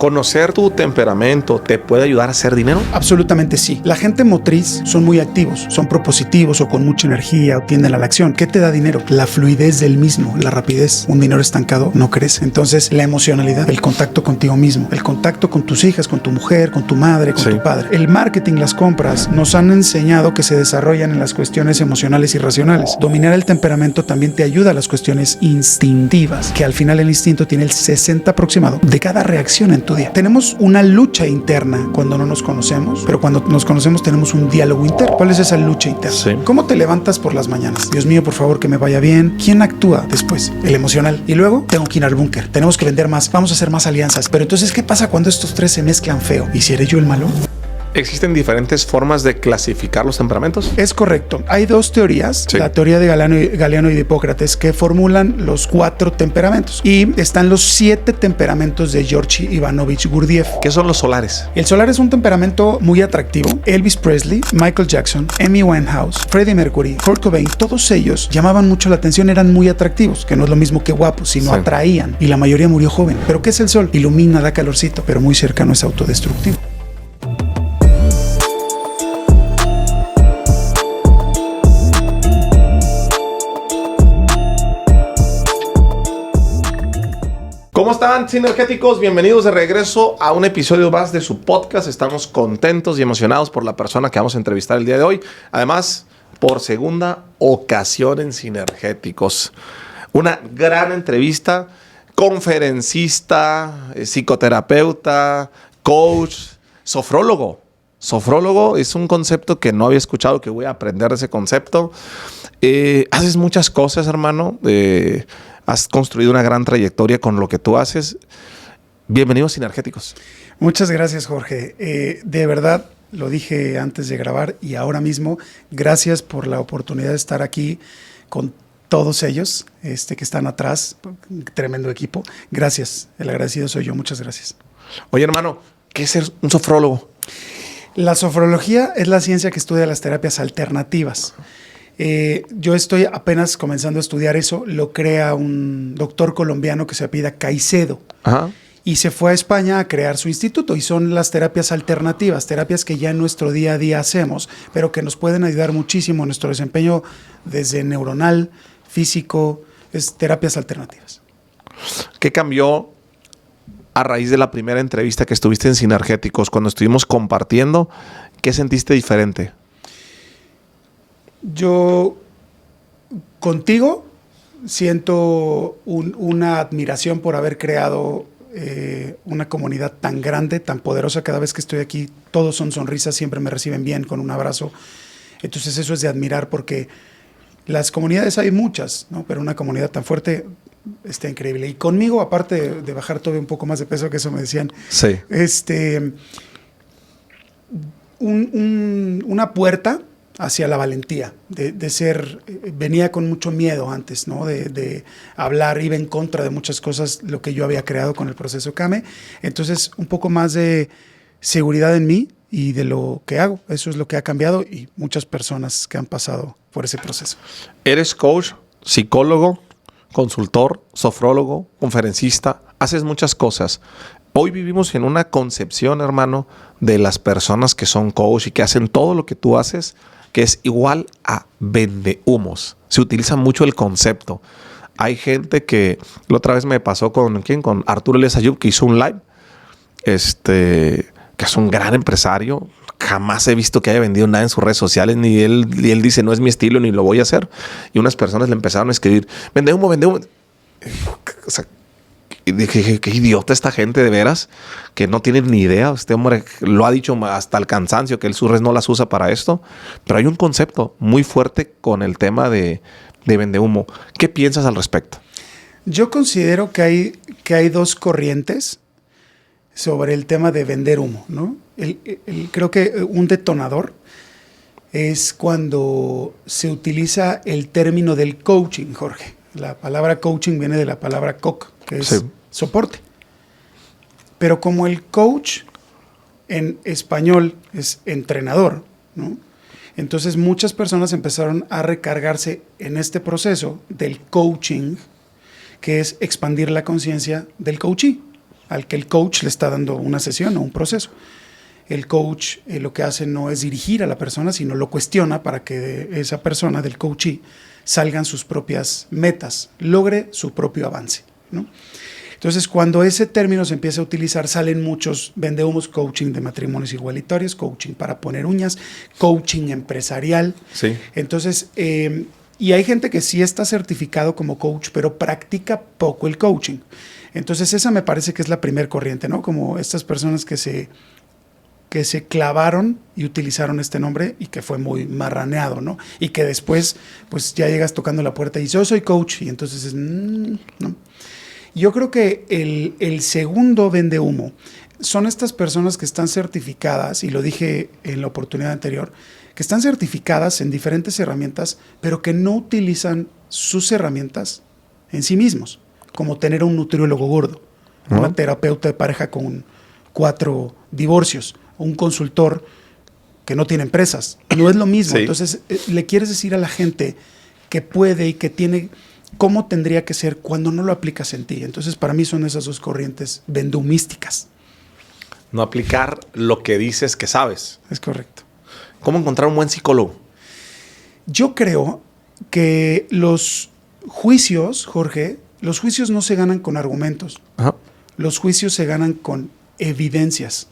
¿Conocer tu temperamento te puede ayudar a hacer dinero? Absolutamente sí. La gente motriz son muy activos, son propositivos o con mucha energía o tienden a la acción. ¿Qué te da dinero? La fluidez del mismo, la rapidez. Un dinero estancado no crece. Entonces, la emocionalidad, el contacto contigo mismo, el contacto con tus hijas, con tu mujer, con tu madre, con tu padre. El marketing, las compras, nos han enseñado que se desarrollan en las cuestiones emocionales y racionales. Dominar el temperamento también te ayuda a las cuestiones instintivas, que al final el instinto tiene el 60 aproximado de cada reacción en tu día. Tenemos una lucha interna cuando no nos conocemos, pero cuando nos conocemos tenemos un diálogo interno. ¿Cuál es esa lucha interna? Sí. ¿Cómo te levantas por las mañanas? Dios mío, por favor, que me vaya bien. ¿Quién actúa después? El emocional. Y luego, tengo que ir al búnker. Tenemos que vender más. Vamos a hacer más alianzas. Pero entonces, ¿qué pasa cuando estos tres se mezclan feo? ¿Y si eres yo el malo? ¿Existen diferentes formas de clasificar los temperamentos? Es correcto. Hay dos teorías. Sí. La teoría de Galeano y de Hipócrates, que formulan los 4 temperamentos. Y están los 7 temperamentos de Georgi Ivanovich Gurdjieff. ¿Qué son los solares? El solar es un temperamento muy atractivo. Elvis Presley, Michael Jackson, Amy Winehouse, Freddie Mercury, Kurt Cobain, todos ellos llamaban mucho la atención, eran muy atractivos, que no es lo mismo que guapos, sino atraían. Y la mayoría murió joven. ¿Pero qué es el sol? Ilumina, da calorcito, pero muy cercano es autodestructivo. ¿Cómo están, sinergéticos? Bienvenidos de regreso a un episodio más de su podcast. Estamos contentos y emocionados por la persona que vamos a entrevistar el día de hoy. Además, por segunda ocasión en Sinergéticos. Una gran entrevista, conferencista, psicoterapeuta, coach, sofrólogo. Sofrólogo es un concepto que no había escuchado, que voy a aprender de ese concepto. Haces muchas cosas, hermano. Has construido una gran trayectoria con lo que tú haces. Bienvenidos Sinergéticos. Muchas gracias, Jorge. De verdad, lo dije antes de grabar y ahora mismo, gracias por la oportunidad de estar aquí con todos ellos que están atrás. Tremendo equipo. Gracias. El agradecido soy yo. Muchas gracias. Oye, hermano, ¿qué es ser un sofrólogo? La sofrología es la ciencia que estudia las terapias alternativas. Yo estoy apenas comenzando a estudiar eso. Lo crea un doctor colombiano que se apellida Caicedo. Ajá. Y se fue a España a crear su instituto. Y son las terapias alternativas, terapias que ya en nuestro día a día hacemos, pero que nos pueden ayudar muchísimo en nuestro desempeño desde neuronal, físico, es terapias alternativas. ¿Qué cambió a raíz de la primera entrevista que estuviste en Sinergéticos? Cuando estuvimos compartiendo, ¿qué sentiste diferente? Yo contigo siento una admiración por haber creado una comunidad tan grande, tan poderosa. Cada vez que estoy aquí, todos son sonrisas, siempre me reciben bien con un abrazo. Entonces eso es de admirar porque las comunidades hay muchas, ¿no? Pero una comunidad tan fuerte está increíble. Y conmigo, aparte de bajar todavía un poco más de peso, que eso me decían, sí. Una puerta hacia la valentía, de ser, venía con mucho miedo antes, ¿no? De hablar, iba en contra de muchas cosas, lo que yo había creado con el proceso Kame. Entonces, un poco más de seguridad en mí y de lo que hago. Eso es lo que ha cambiado y muchas personas que han pasado por ese proceso. Eres coach, psicólogo, consultor, sofrólogo, conferencista, haces muchas cosas. Hoy vivimos en una concepción, hermano, de las personas que son coach y que hacen todo lo que tú haces, que es igual a vendehumos. Se utiliza mucho el concepto. Hay gente que, la otra vez me pasó con Arturo Elias Ayub, que hizo un live, que es un gran empresario. Jamás he visto que haya vendido nada en sus redes sociales, ni él dice, no es mi estilo, ni lo voy a hacer. Y unas personas le empezaron a escribir, vende humo. O sea, y dije, qué idiota esta gente, de veras, que no tienen ni idea. Este hombre lo ha dicho hasta el cansancio, que él sus redes no las usa para esto. Pero hay un concepto muy fuerte con el tema de vendehumo. ¿Qué piensas al respecto? Yo considero que hay dos corrientes sobre el tema de vender humo, ¿no? Creo que un detonador es cuando se utiliza el término del coaching, Jorge. La palabra coaching viene de la palabra coc, que es soporte. Pero como el coach en español es entrenador, ¿no? Entonces muchas personas empezaron a recargarse en este proceso del coaching, que es expandir la conciencia del coachee al que el coach le está dando una sesión o un proceso. El coach lo que hace no es dirigir a la persona, sino lo cuestiona para que de esa persona, del coachee, salgan sus propias metas, logre su propio avance, ¿no? Entonces, cuando ese término se empieza a utilizar, salen muchos vendehumos: coaching de matrimonios igualitarios, coaching para poner uñas, coaching empresarial. Sí. Entonces, y hay gente que sí está certificado como coach, pero practica poco el coaching. Entonces, esa me parece que es la primer corriente, ¿no? Como estas personas que se clavaron y utilizaron este nombre y que fue muy marraneado, ¿no? Y que después, pues ya llegas tocando la puerta y dices, yo soy coach, y entonces es, no. Yo creo que el segundo vendehumo son estas personas que están certificadas, y lo dije en la oportunidad anterior, que están certificadas en diferentes herramientas, pero que no utilizan sus herramientas en sí mismos, como tener un nutriólogo gordo, una terapeuta de pareja con 4 divorcios, un consultor que no tiene empresas. No es lo mismo. Sí. Entonces, le quieres decir a la gente que puede y que tiene cómo tendría que ser cuando no lo aplicas en ti. Entonces, para mí son esas dos corrientes vendumísticas. No aplicar lo que dices que sabes. Es correcto. ¿Cómo encontrar un buen psicólogo? Yo creo que los juicios, Jorge, los juicios no se ganan con argumentos. Ajá. Los juicios se ganan con evidencias.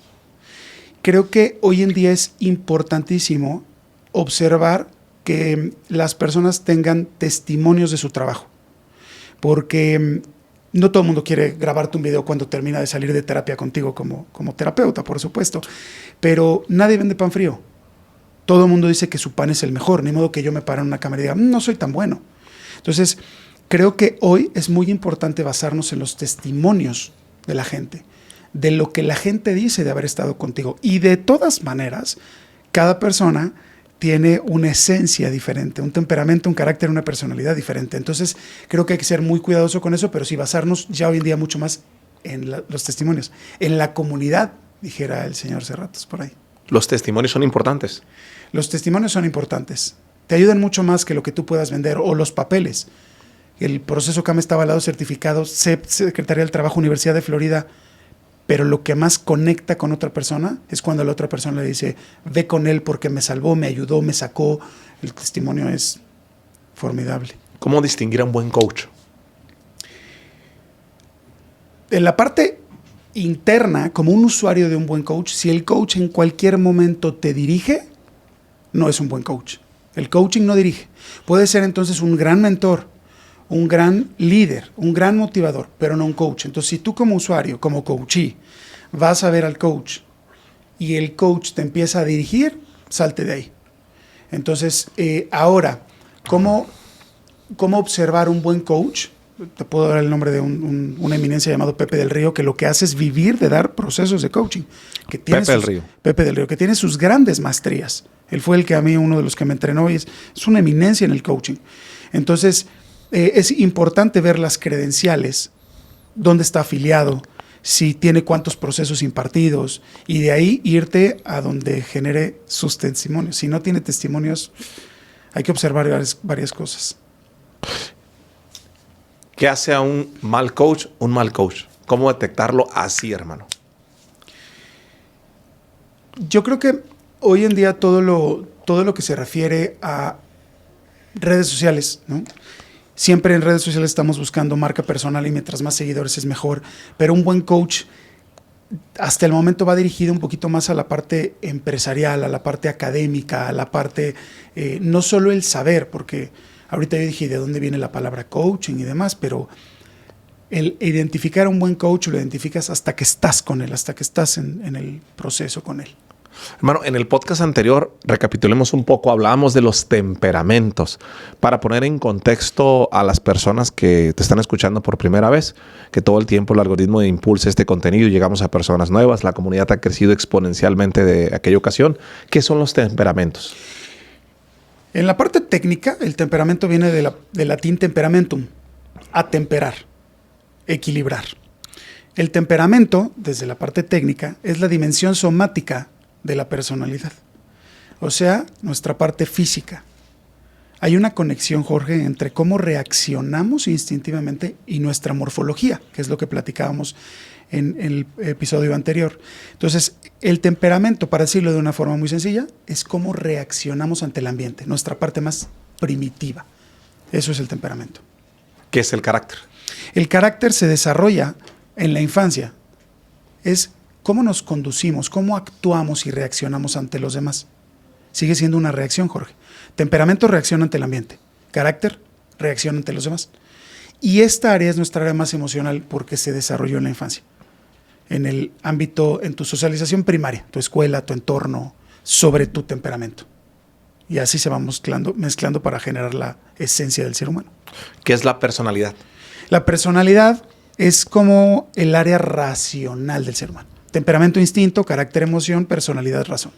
Creo que hoy en día es importantísimo observar que las personas tengan testimonios de su trabajo, porque no todo el mundo quiere grabarte un video cuando termina de salir de terapia contigo como terapeuta, por supuesto, pero nadie vende pan frío. Todo el mundo dice que su pan es el mejor, ni modo que yo me pare en una cámara y diga, no soy tan bueno. Entonces, creo que hoy es muy importante basarnos en los testimonios de la gente, de lo que la gente dice de haber estado contigo. Y de todas maneras, cada persona tiene una esencia diferente, un temperamento, un carácter, una personalidad diferente. Entonces, creo que hay que ser muy cuidadoso con eso, pero sí basarnos ya hoy en día mucho más en los testimonios, en la comunidad, dijera el señor Serratos por ahí. ¿Los testimonios son importantes? Los testimonios son importantes. Te ayudan mucho más que lo que tú puedas vender o los papeles. El proceso CAM está avalado, certificado, Secretaría del Trabajo, Universidad de Florida. Pero lo que más conecta con otra persona es cuando la otra persona le dice, ve con él porque me salvó, me ayudó, me sacó. El testimonio es formidable. ¿Cómo distinguir a un buen coach? En la parte interna, como un usuario de un buen coach, si el coach en cualquier momento te dirige, no es un buen coach. El coaching no dirige. Puede ser entonces un gran mentor, un gran líder, un gran motivador, pero no un coach. Entonces, si tú como usuario, como coachee, vas a ver al coach y el coach te empieza a dirigir, salte de ahí. Entonces, ahora, ¿cómo observar un buen coach? Te puedo dar el nombre de una eminencia llamado Pepe del Río, que lo que hace es vivir de dar procesos de coaching. Que tiene Pepe del Río, que tiene sus grandes maestrías. Él fue el que a mí, uno de los que me entrenó, y es una eminencia en el coaching. Entonces, es importante ver las credenciales, dónde está afiliado, si tiene cuántos procesos impartidos, y de ahí irte a donde genere sus testimonios. Si no tiene testimonios, hay que observar varias cosas. ¿Qué hace a un mal coach un mal coach? ¿Cómo detectarlo así, hermano? Yo creo que hoy en día todo lo que se refiere a redes sociales, ¿no? Siempre en redes sociales estamos buscando marca personal y mientras más seguidores es mejor, pero un buen coach hasta el momento va dirigido un poquito más a la parte empresarial, a la parte académica, a la parte, no solo el saber, porque ahorita yo dije de dónde viene la palabra coaching y demás, pero el identificar a un buen coach lo identificas hasta que estás con él, hasta que estás en el proceso con él. Hermano, en el podcast anterior, recapitulemos un poco, hablábamos de los temperamentos. Para poner en contexto a las personas que te están escuchando por primera vez, que todo el tiempo el algoritmo impulsa este contenido y llegamos a personas nuevas, la comunidad ha crecido exponencialmente de aquella ocasión. ¿Qué son los temperamentos? En la parte técnica, el temperamento viene del latín temperamentum, atemperar, equilibrar. El temperamento, desde la parte técnica, es la dimensión somática de la personalidad, o sea, nuestra parte física. Hay una conexión, Jorge, entre cómo reaccionamos instintivamente y nuestra morfología, que es lo que platicábamos en el episodio anterior. Entonces, el temperamento, para decirlo de una forma muy sencilla, es cómo reaccionamos ante el ambiente, nuestra parte más primitiva. Eso es el temperamento. ¿Qué es el carácter? El carácter se desarrolla en la infancia. Es cómo nos conducimos, cómo actuamos y reaccionamos ante los demás. Sigue siendo una reacción, Jorge. Temperamento, reacción ante el ambiente. Carácter, reacción ante los demás. Y esta área es nuestra área más emocional porque se desarrolló en la infancia. En el ámbito, en tu socialización primaria, tu escuela, tu entorno, sobre tu temperamento. Y así se va mezclando para generar la esencia del ser humano. ¿Qué es la personalidad? La personalidad es como el área racional del ser humano. Temperamento, instinto, carácter, emoción, personalidad, razón.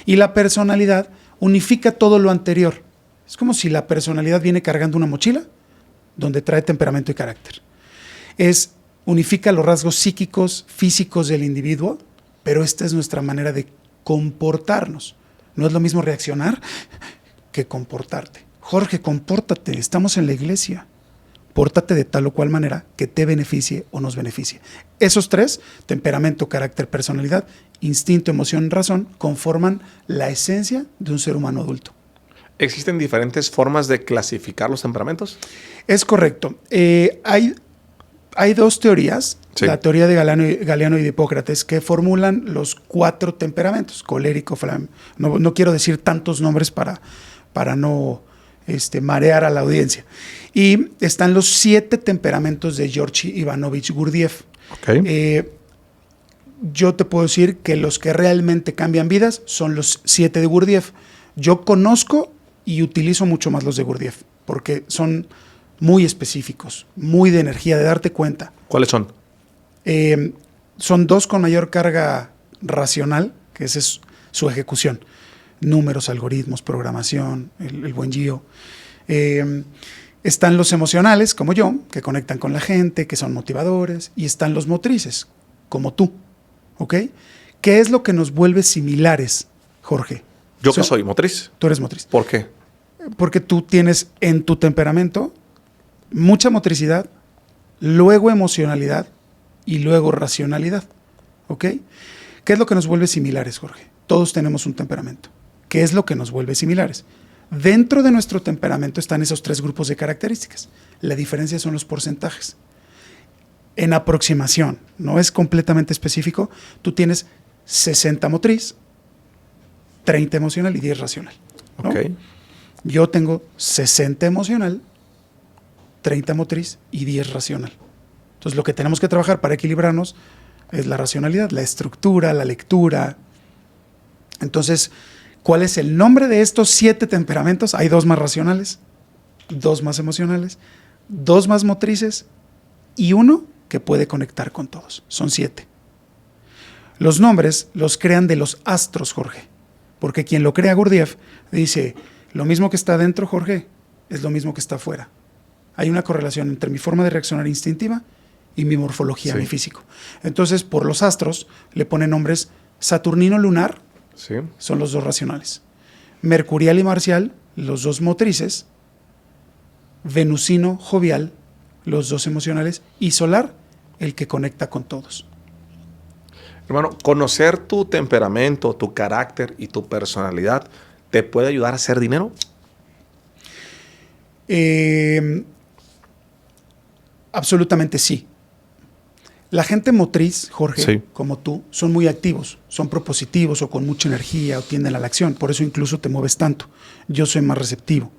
Y la personalidad unifica todo lo anterior. Es como si la personalidad viene cargando una mochila donde trae temperamento y carácter. Unifica los rasgos psíquicos, físicos del individuo, pero esta es nuestra manera de comportarnos. No es lo mismo reaccionar que comportarte. Jorge, compórtate, estamos en la iglesia. Pórtate de tal o cual manera que te beneficie o nos beneficie. Esos tres, temperamento, carácter, personalidad, instinto, emoción, razón, conforman la esencia de un ser humano adulto. ¿Existen diferentes formas de clasificar los temperamentos? Es correcto. Hay dos teorías, sí. La teoría de Galeano y de Hipócrates, que formulan los 4 temperamentos, colérico, no quiero decir tantos nombres para no marear a la audiencia. Y están los 7 temperamentos de Georgi Ivanovich Gurdjieff. Okay. Yo te puedo decir que los que realmente cambian vidas son los 7 de Gurdjieff. Yo conozco y utilizo mucho más los de Gurdjieff, porque son muy específicos, muy de energía, de darte cuenta. ¿Cuáles son? Son 2 con mayor carga racional, que esa es su ejecución. Números, algoritmos, programación, el buen Gio. Están los emocionales, como yo, que conectan con la gente, que son motivadores, y están los motrices, como tú. ¿Ok? ¿Qué es lo que nos vuelve similares, Jorge? ¿Yo que soy motriz? Tú eres motriz. ¿Por qué? Porque tú tienes en tu temperamento mucha motricidad, luego emocionalidad y luego racionalidad. ¿Ok? ¿Qué es lo que nos vuelve similares, Jorge? Todos tenemos un temperamento. ¿Qué es lo que nos vuelve similares? Dentro de nuestro temperamento están esos 3 grupos de características. La diferencia son los porcentajes. En aproximación, no es completamente específico, tú tienes 60 motriz, 30 emocional y 10 racional, ¿no? Okay. Yo tengo 60 emocional, 30 motriz y 10 racional. Entonces lo que tenemos que trabajar para equilibrarnos es la racionalidad, la estructura, la lectura. Entonces, ¿cuál es el nombre de estos 7 temperamentos? Hay 2 más racionales, 2 más emocionales, 2 más motrices y 1 que puede conectar con todos. Son 7. Los nombres los crean de los astros, Jorge, porque quien lo crea, Gurdjieff, dice, lo mismo que está dentro, Jorge, es lo mismo que está afuera. Hay una correlación entre mi forma de reaccionar instintiva y mi morfología, sí, mi físico. Entonces, por los astros le ponen nombres saturnino lunar, sí, son los 2 racionales. Mercurial y marcial, los 2 motrices. Venusino jovial, los 2 emocionales. Y solar, el que conecta con todos. Hermano, conocer tu temperamento, tu carácter y tu personalidad, ¿te puede ayudar a hacer dinero? Absolutamente sí. La gente motriz, Jorge, sí, como tú, son muy activos, son propositivos o con mucha energía o tienden a la acción. Por eso incluso te mueves tanto. Yo soy más receptivo.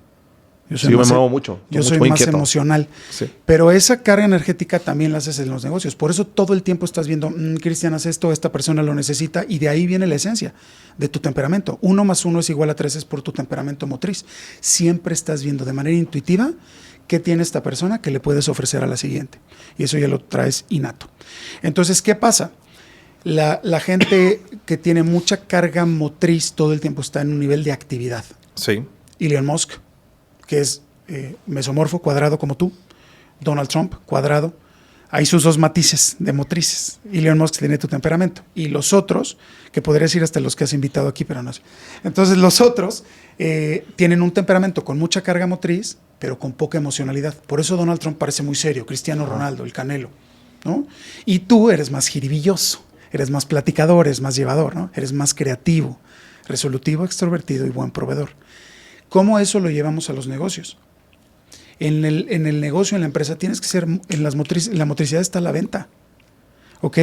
Yo me muevo mucho. Yo soy más emocional. Sí. Pero esa carga energética también la haces en los negocios. Por eso todo el tiempo estás viendo, Cristian, haz esto, esta persona lo necesita. Y de ahí viene la esencia de tu temperamento. 1 más 1 es igual a 3 es por tu temperamento motriz. Siempre estás viendo de manera intuitiva qué tiene esta persona que le puedes ofrecer a la siguiente. Y eso ya lo traes innato. Entonces, ¿qué pasa? La gente que tiene mucha carga motriz todo el tiempo está en un nivel de actividad. Sí. Elon Musk, que es mesomorfo, cuadrado como tú. Donald Trump, cuadrado. Hay sus 2 matices de motrices. Elon Musk tiene tu temperamento. Y los otros, que podrías decir hasta los que has invitado aquí, pero no sé. Entonces los otros tienen un temperamento con mucha carga motriz, pero con poca emocionalidad. Por eso Donald Trump parece muy serio. Cristiano Ronaldo, el Canelo. ¿no? Y tú eres más jiribilloso, eres más platicador, eres más llevador, ¿no? Eres más creativo, resolutivo, extrovertido y buen proveedor. ¿Cómo eso lo llevamos a los negocios? En el negocio, en la empresa, tienes que ser, en la motricidad está la venta, ¿ok?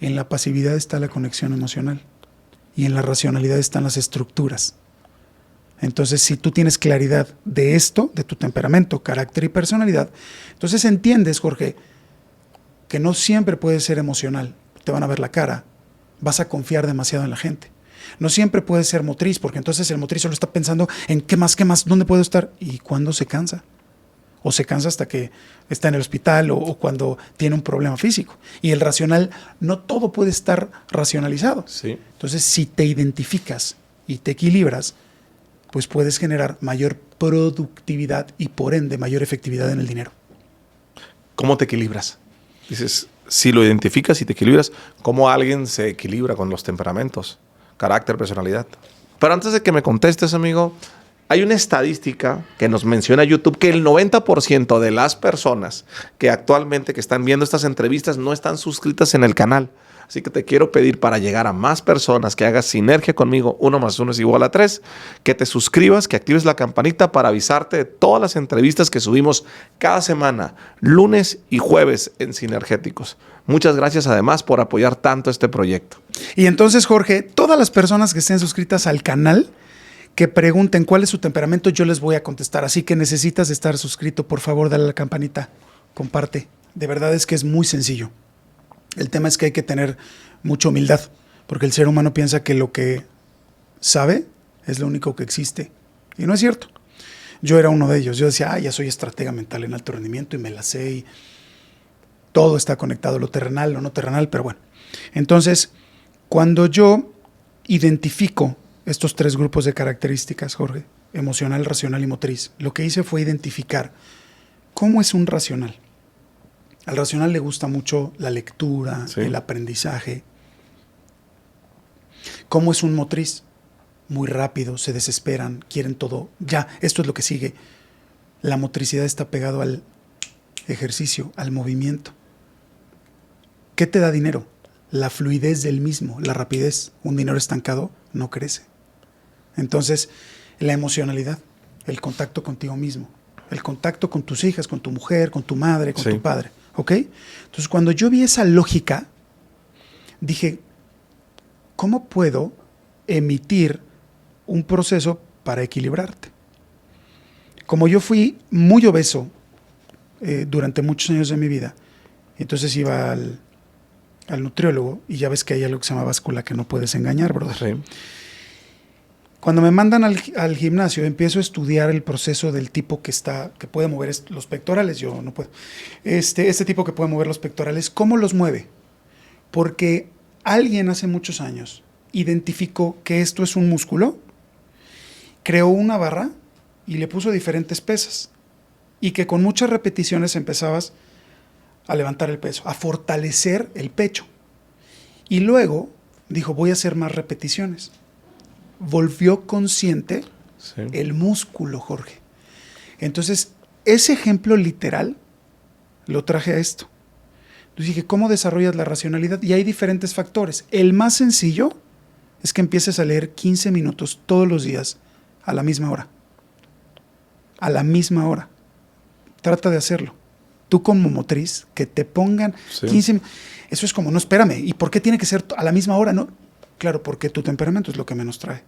En la pasividad está la conexión emocional y en la racionalidad están las estructuras. Entonces, si tú tienes claridad de esto, de tu temperamento, carácter y personalidad, entonces entiendes, Jorge, que no siempre puedes ser emocional. Te van a ver la cara, vas a confiar demasiado en la gente. No siempre puedes ser motriz, porque entonces el motriz solo está pensando en qué más, dónde puedo estar y cuándo se cansa. O se cansa hasta que está en el hospital o cuando tiene un problema físico. Y el racional, no todo puede estar racionalizado. Sí. Entonces, si te identificas y te equilibras, pues puedes generar mayor productividad y por ende mayor efectividad en el dinero. ¿Cómo te equilibras? Dices, si lo identificas y te equilibras, ¿cómo alguien se equilibra con los temperamentos? Carácter, personalidad. Pero antes de que me contestes, amigo, hay una estadística que nos menciona YouTube que el 90% de las personas que actualmente que están viendo estas entrevistas no están suscritas en el canal. Así que te quiero pedir para llegar a más personas que hagas sinergia conmigo, 1 más 1 es igual a 3, que te suscribas, que actives la campanita para avisarte de todas las entrevistas que subimos cada semana, lunes y jueves en Sinergéticos. Muchas gracias además por apoyar tanto este proyecto. Y entonces, Jorge, todas las personas que estén suscritas al canal, que pregunten cuál es su temperamento, yo les voy a contestar. Así que necesitas estar suscrito, por favor, dale a la campanita, comparte. De verdad es que es muy sencillo. El tema es que hay que tener mucha humildad, porque el ser humano piensa que lo que sabe es lo único que existe. Y no es cierto. Yo era uno de ellos. Yo decía, ya soy estratega mental en alto rendimiento y me la sé y todo está conectado, lo terrenal, lo no terrenal, pero bueno. Entonces, cuando yo identifico estos 3 grupos de características, Jorge, emocional, racional y motriz, lo que hice fue identificar cómo es un racional. Al racional le gusta mucho la lectura, sí, el aprendizaje. ¿Cómo es un motriz? Muy rápido, se desesperan, quieren todo. Ya, esto es lo que sigue. La motricidad está pegado al ejercicio, al movimiento. ¿Qué te da dinero? La fluidez del mismo, la rapidez. Un dinero estancado no crece. Entonces, la emocionalidad, el contacto contigo mismo, el contacto con tus hijas, con tu mujer, con tu madre, con tu padre. ¿Ok? Entonces, cuando yo vi esa lógica, dije, ¿cómo puedo emitir un proceso para equilibrarte? Como yo fui muy obeso durante muchos años de mi vida, entonces iba al nutriólogo y ya ves que hay algo que se llama báscula que no puedes engañar, brother. Sí. Cuando me mandan al gimnasio, empiezo a estudiar el proceso del tipo que puede mover los pectorales. Yo no puedo. Este tipo que puede mover los pectorales, ¿cómo los mueve? Porque alguien hace muchos años identificó que esto es un músculo, creó una barra y le puso diferentes pesas. Y que con muchas repeticiones empezabas a levantar el peso, a fortalecer el pecho. Y luego dijo, voy a hacer más repeticiones. Volvió consciente el músculo, Jorge. Entonces, ese ejemplo literal lo traje a esto. Entonces dije, ¿cómo desarrollas la racionalidad? Y hay diferentes factores. El más sencillo es que empieces a leer 15 minutos todos los días a la misma hora. A la misma hora. Trata de hacerlo. Tú como motriz, que te pongan 15 minutos. Eso es como, no, espérame. ¿Y por qué tiene que ser a la misma hora? No. Claro, porque tu temperamento es lo que menos trae.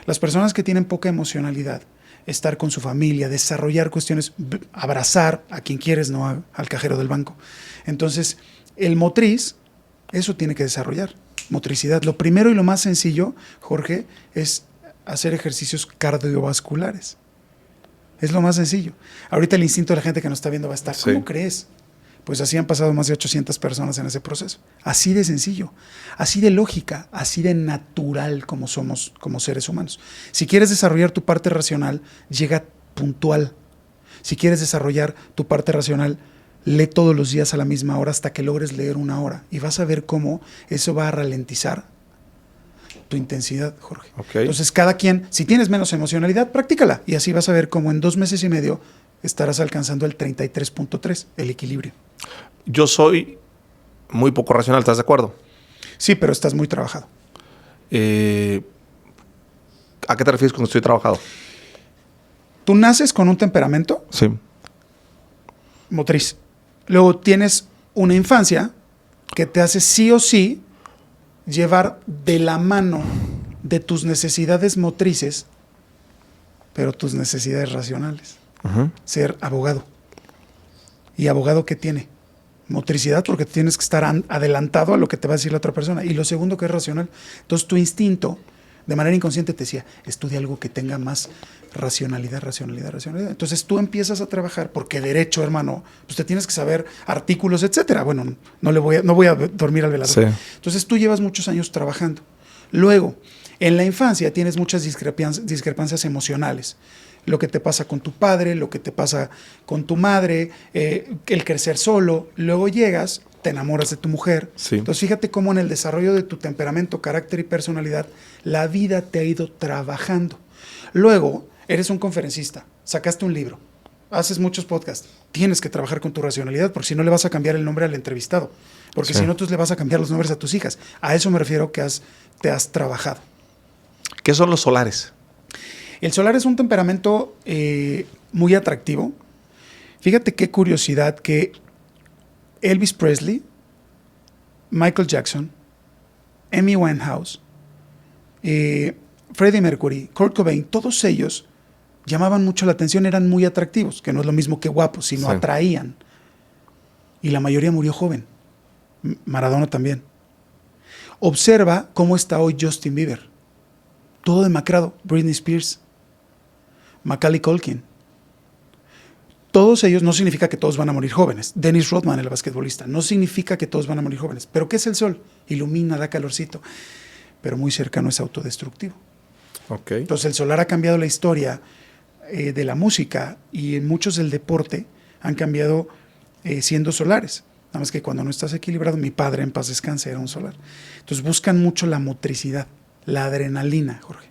Las personas que tienen poca emocionalidad, estar con su familia, desarrollar cuestiones, abrazar a quien quieres, no al cajero del banco. Entonces, el motriz, eso tiene que desarrollar, motricidad. Lo primero y lo más sencillo, Jorge, es hacer ejercicios cardiovasculares. Es lo más sencillo. Ahorita el instinto de la gente que nos está viendo va a estar, ¿cómo crees? Pues así han pasado más de 800 personas en ese proceso. Así de sencillo, así de lógica, así de natural como somos como seres humanos. Si quieres desarrollar tu parte racional, llega puntual. Si quieres desarrollar tu parte racional, lee todos los días a la misma hora hasta que logres leer 1 hora. Y vas a ver cómo eso va a ralentizar tu intensidad, Jorge. Okay. Entonces, cada quien, si tienes menos emocionalidad, practícala. Y así vas a ver cómo en 2 meses y medio estarás alcanzando el 33.3, el equilibrio. Yo soy muy poco racional, ¿estás de acuerdo? Sí, pero estás muy trabajado. ¿A qué te refieres cuando estoy trabajado? Tú naces con un temperamento Sí. motriz. Luego tienes una infancia que te hace sí o sí llevar de la mano de tus necesidades motrices, pero tus necesidades racionales. Uh-huh. Ser abogado. ¿Y abogado qué tiene? Motricidad, porque tienes que estar adelantado a lo que te va a decir la otra persona. Y lo segundo, que es racional. Entonces tu instinto, de manera inconsciente, te decía, estudia algo que tenga más racionalidad. Entonces tú empiezas a trabajar, porque derecho, hermano, pues te tienes que saber artículos, etcétera. Bueno, no voy a dormir al velador. Sí. Entonces tú llevas muchos años trabajando. Luego, en la infancia tienes muchas discrepancias emocionales. Lo que te pasa con tu padre, lo que te pasa con tu madre, el crecer solo. Luego llegas, te enamoras de tu mujer. Sí. Entonces fíjate cómo en el desarrollo de tu temperamento, carácter y personalidad, la vida te ha ido trabajando. Luego, eres un conferencista, sacaste un libro, haces muchos podcasts. Tienes que trabajar con tu racionalidad, porque si no le vas a cambiar el nombre al entrevistado. Porque si no, tú le vas a cambiar los nombres a tus hijas. A eso me refiero que te has trabajado. ¿Qué son los solares? El solar es un temperamento muy atractivo. Fíjate qué curiosidad que Elvis Presley, Michael Jackson, Amy Winehouse, Freddie Mercury, Kurt Cobain, todos ellos llamaban mucho la atención, eran muy atractivos, que no es lo mismo que guapos, sino atraían. Y la mayoría murió joven. Maradona también. Observa cómo está hoy Justin Bieber. Todo demacrado. Britney Spears, Macaulay Culkin. Todos ellos, no significa que todos van a morir jóvenes. Dennis Rodman, el basquetbolista, no significa que todos van a morir jóvenes. ¿Pero qué es el sol? Ilumina, da calorcito. Pero muy cercano es autodestructivo. Okay. Entonces el solar ha cambiado la historia de la música, y en muchos del deporte han cambiado siendo solares. Nada más que cuando no estás equilibrado, mi padre, en paz descanse, era un solar. Entonces buscan mucho la motricidad, la adrenalina, Jorge,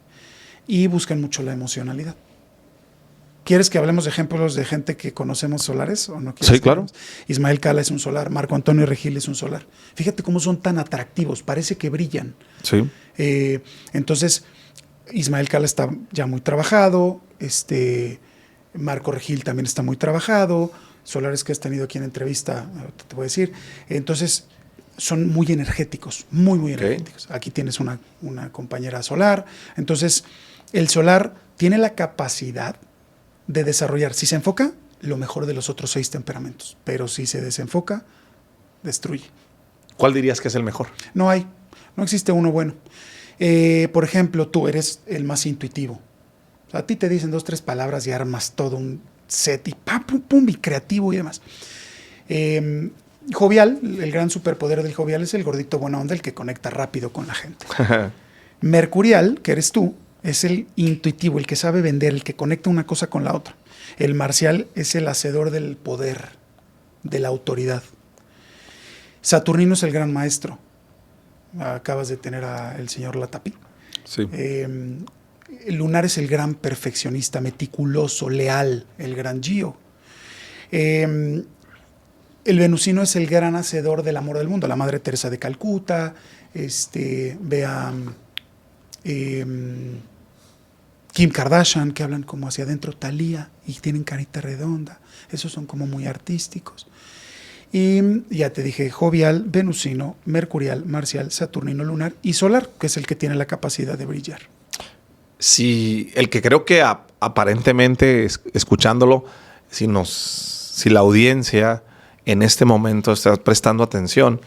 y buscan mucho la emocionalidad. ¿Quieres que hablemos de ejemplos de gente que conocemos solares o no? Sí, claro. Ismael Cala es un solar, Marco Antonio Regil es un solar. Fíjate cómo son tan atractivos, parece que brillan. Sí. Entonces, Ismael Cala está ya muy trabajado, Marco Regil también está muy trabajado, solares que has tenido aquí en entrevista, te voy a decir. Entonces, son muy energéticos, muy energéticos. Aquí tienes una compañera solar. Entonces, el solar tiene la capacidad de desarrollar, si se enfoca, lo mejor de los otros 6 temperamentos. Pero si se desenfoca, destruye. ¿Cuál dirías que es el mejor? No existe uno bueno. Por ejemplo, tú eres el más intuitivo. O sea, a ti te dicen 2, 3 palabras y armas todo un set y pum, y creativo y demás. Jovial, el gran superpoder del jovial es el gordito buena onda, el que conecta rápido con la gente. Mercurial, que eres tú, es el intuitivo, el que sabe vender, el que conecta una cosa con la otra. El marcial es el hacedor del poder, de la autoridad. Saturnino es el gran maestro. Acabas de tener al señor Latapí. Sí. El lunar es el gran perfeccionista, meticuloso, leal, el gran Gio. El venusino es el gran hacedor del amor del mundo, la Madre Teresa de Calcuta, Kim Kardashian, que hablan como hacia adentro, Thalía, y tienen carita redonda. Esos son como muy artísticos. Y ya te dije, jovial, venusino, mercurial, marcial, saturnino, lunar y solar, que es el que tiene la capacidad de brillar. Sí, el que creo que aparentemente, escuchándolo, si la audiencia en este momento está prestando atención,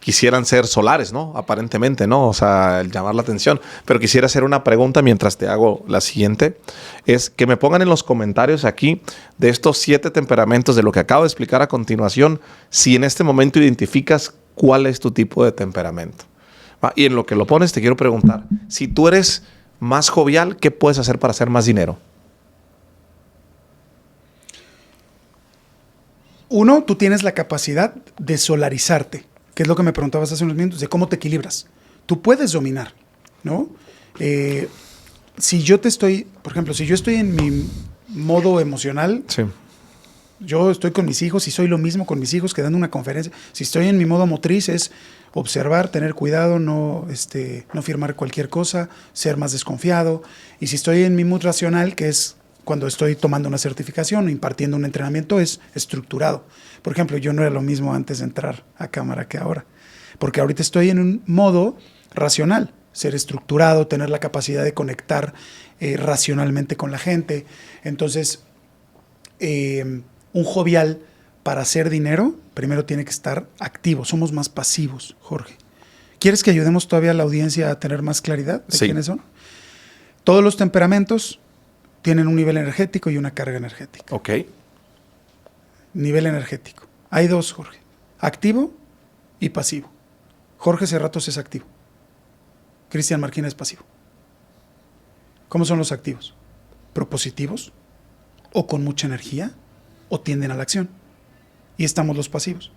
quisieran ser solares, ¿no? Aparentemente, ¿no? O sea, el llamar la atención. Pero quisiera hacer una pregunta mientras te hago la siguiente. Es que me pongan en los comentarios aquí de estos 7 temperamentos de lo que acabo de explicar a continuación, si en este momento identificas cuál es tu tipo de temperamento. Y en lo que lo pones te quiero preguntar, si tú eres más jovial, ¿qué puedes hacer para hacer más dinero? 1, tú tienes la capacidad de solarizarte, que es lo que me preguntabas hace unos minutos, de cómo te equilibras. Tú puedes dominar, ¿no? Si yo estoy en mi modo emocional, sí, Yo estoy con mis hijos y soy lo mismo con mis hijos que dando una conferencia. Si estoy en mi modo motriz es observar, tener cuidado, no firmar cualquier cosa, ser más desconfiado. Y si estoy en mi mood racional, que es cuando estoy tomando una certificación o impartiendo un entrenamiento, es estructurado. Por ejemplo, yo no era lo mismo antes de entrar a cámara que ahora. Porque ahorita estoy en un modo racional, ser estructurado, tener la capacidad de conectar racionalmente con la gente. Entonces, un jovial para hacer dinero, primero tiene que estar activo. Somos más pasivos, Jorge. ¿Quieres que ayudemos todavía a la audiencia a tener más claridad de quiénes son? Todos los temperamentos tienen un nivel energético y una carga energética. Ok. Nivel energético. Hay dos, Jorge. Activo y pasivo. Jorge Serratos es activo. Cristian Marquina es pasivo. ¿Cómo son los activos? Propositivos, o con mucha energía, o tienden a la acción. Y estamos los pasivos.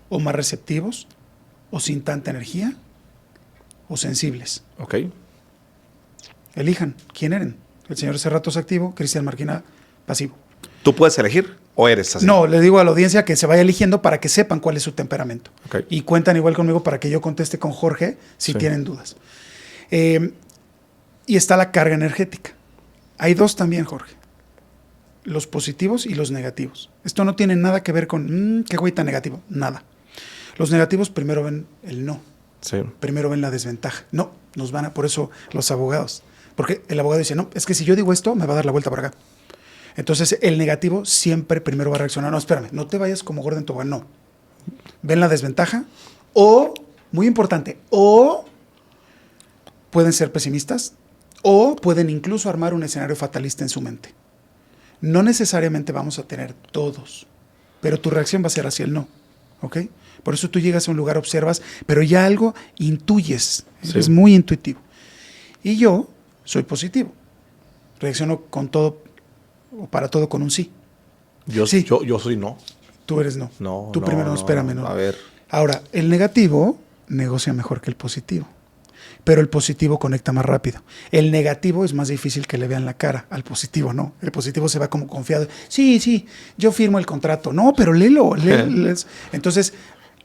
O más receptivos, o sin tanta energía, o sensibles. Ok. Elijan quién eran. El señor Serratos activo, Cristian Marquina pasivo. ¿Tú puedes elegir o eres así? No, le digo a la audiencia que se vaya eligiendo para que sepan cuál es su temperamento. Okay. Y cuentan igual conmigo para que yo conteste con Jorge si tienen dudas. Y está la carga energética. Hay dos también, Jorge. Los positivos y los negativos. Esto no tiene nada que ver con qué güey tan negativo. Nada. Los negativos primero ven el no. Sí. Primero ven la desventaja. No, nos van a... Por eso los abogados. Porque el abogado dice, no, es que si yo digo esto, me va a dar la vuelta por acá. Entonces, el negativo siempre primero va a reaccionar. No, espérame, no te vayas como gordo en tobogán. No. Ven la desventaja. O, muy importante, o pueden ser pesimistas o pueden incluso armar un escenario fatalista en su mente. No necesariamente vamos a tener todos, pero tu reacción va a ser hacia el no. ¿Ok? Por eso tú llegas a un lugar, observas, pero ya algo intuyes. Es muy intuitivo. Y yo soy positivo. Reacciono con todo o para todo con un sí. Yo soy no. Tú eres no. No. Tú primero no, espérame, no. A ver. Ahora, el negativo negocia mejor que el positivo. Pero el positivo conecta más rápido. El negativo es más difícil que le vean la cara. Al positivo no. El positivo se va como confiado. Sí, yo firmo el contrato. No, pero léelo. Entonces,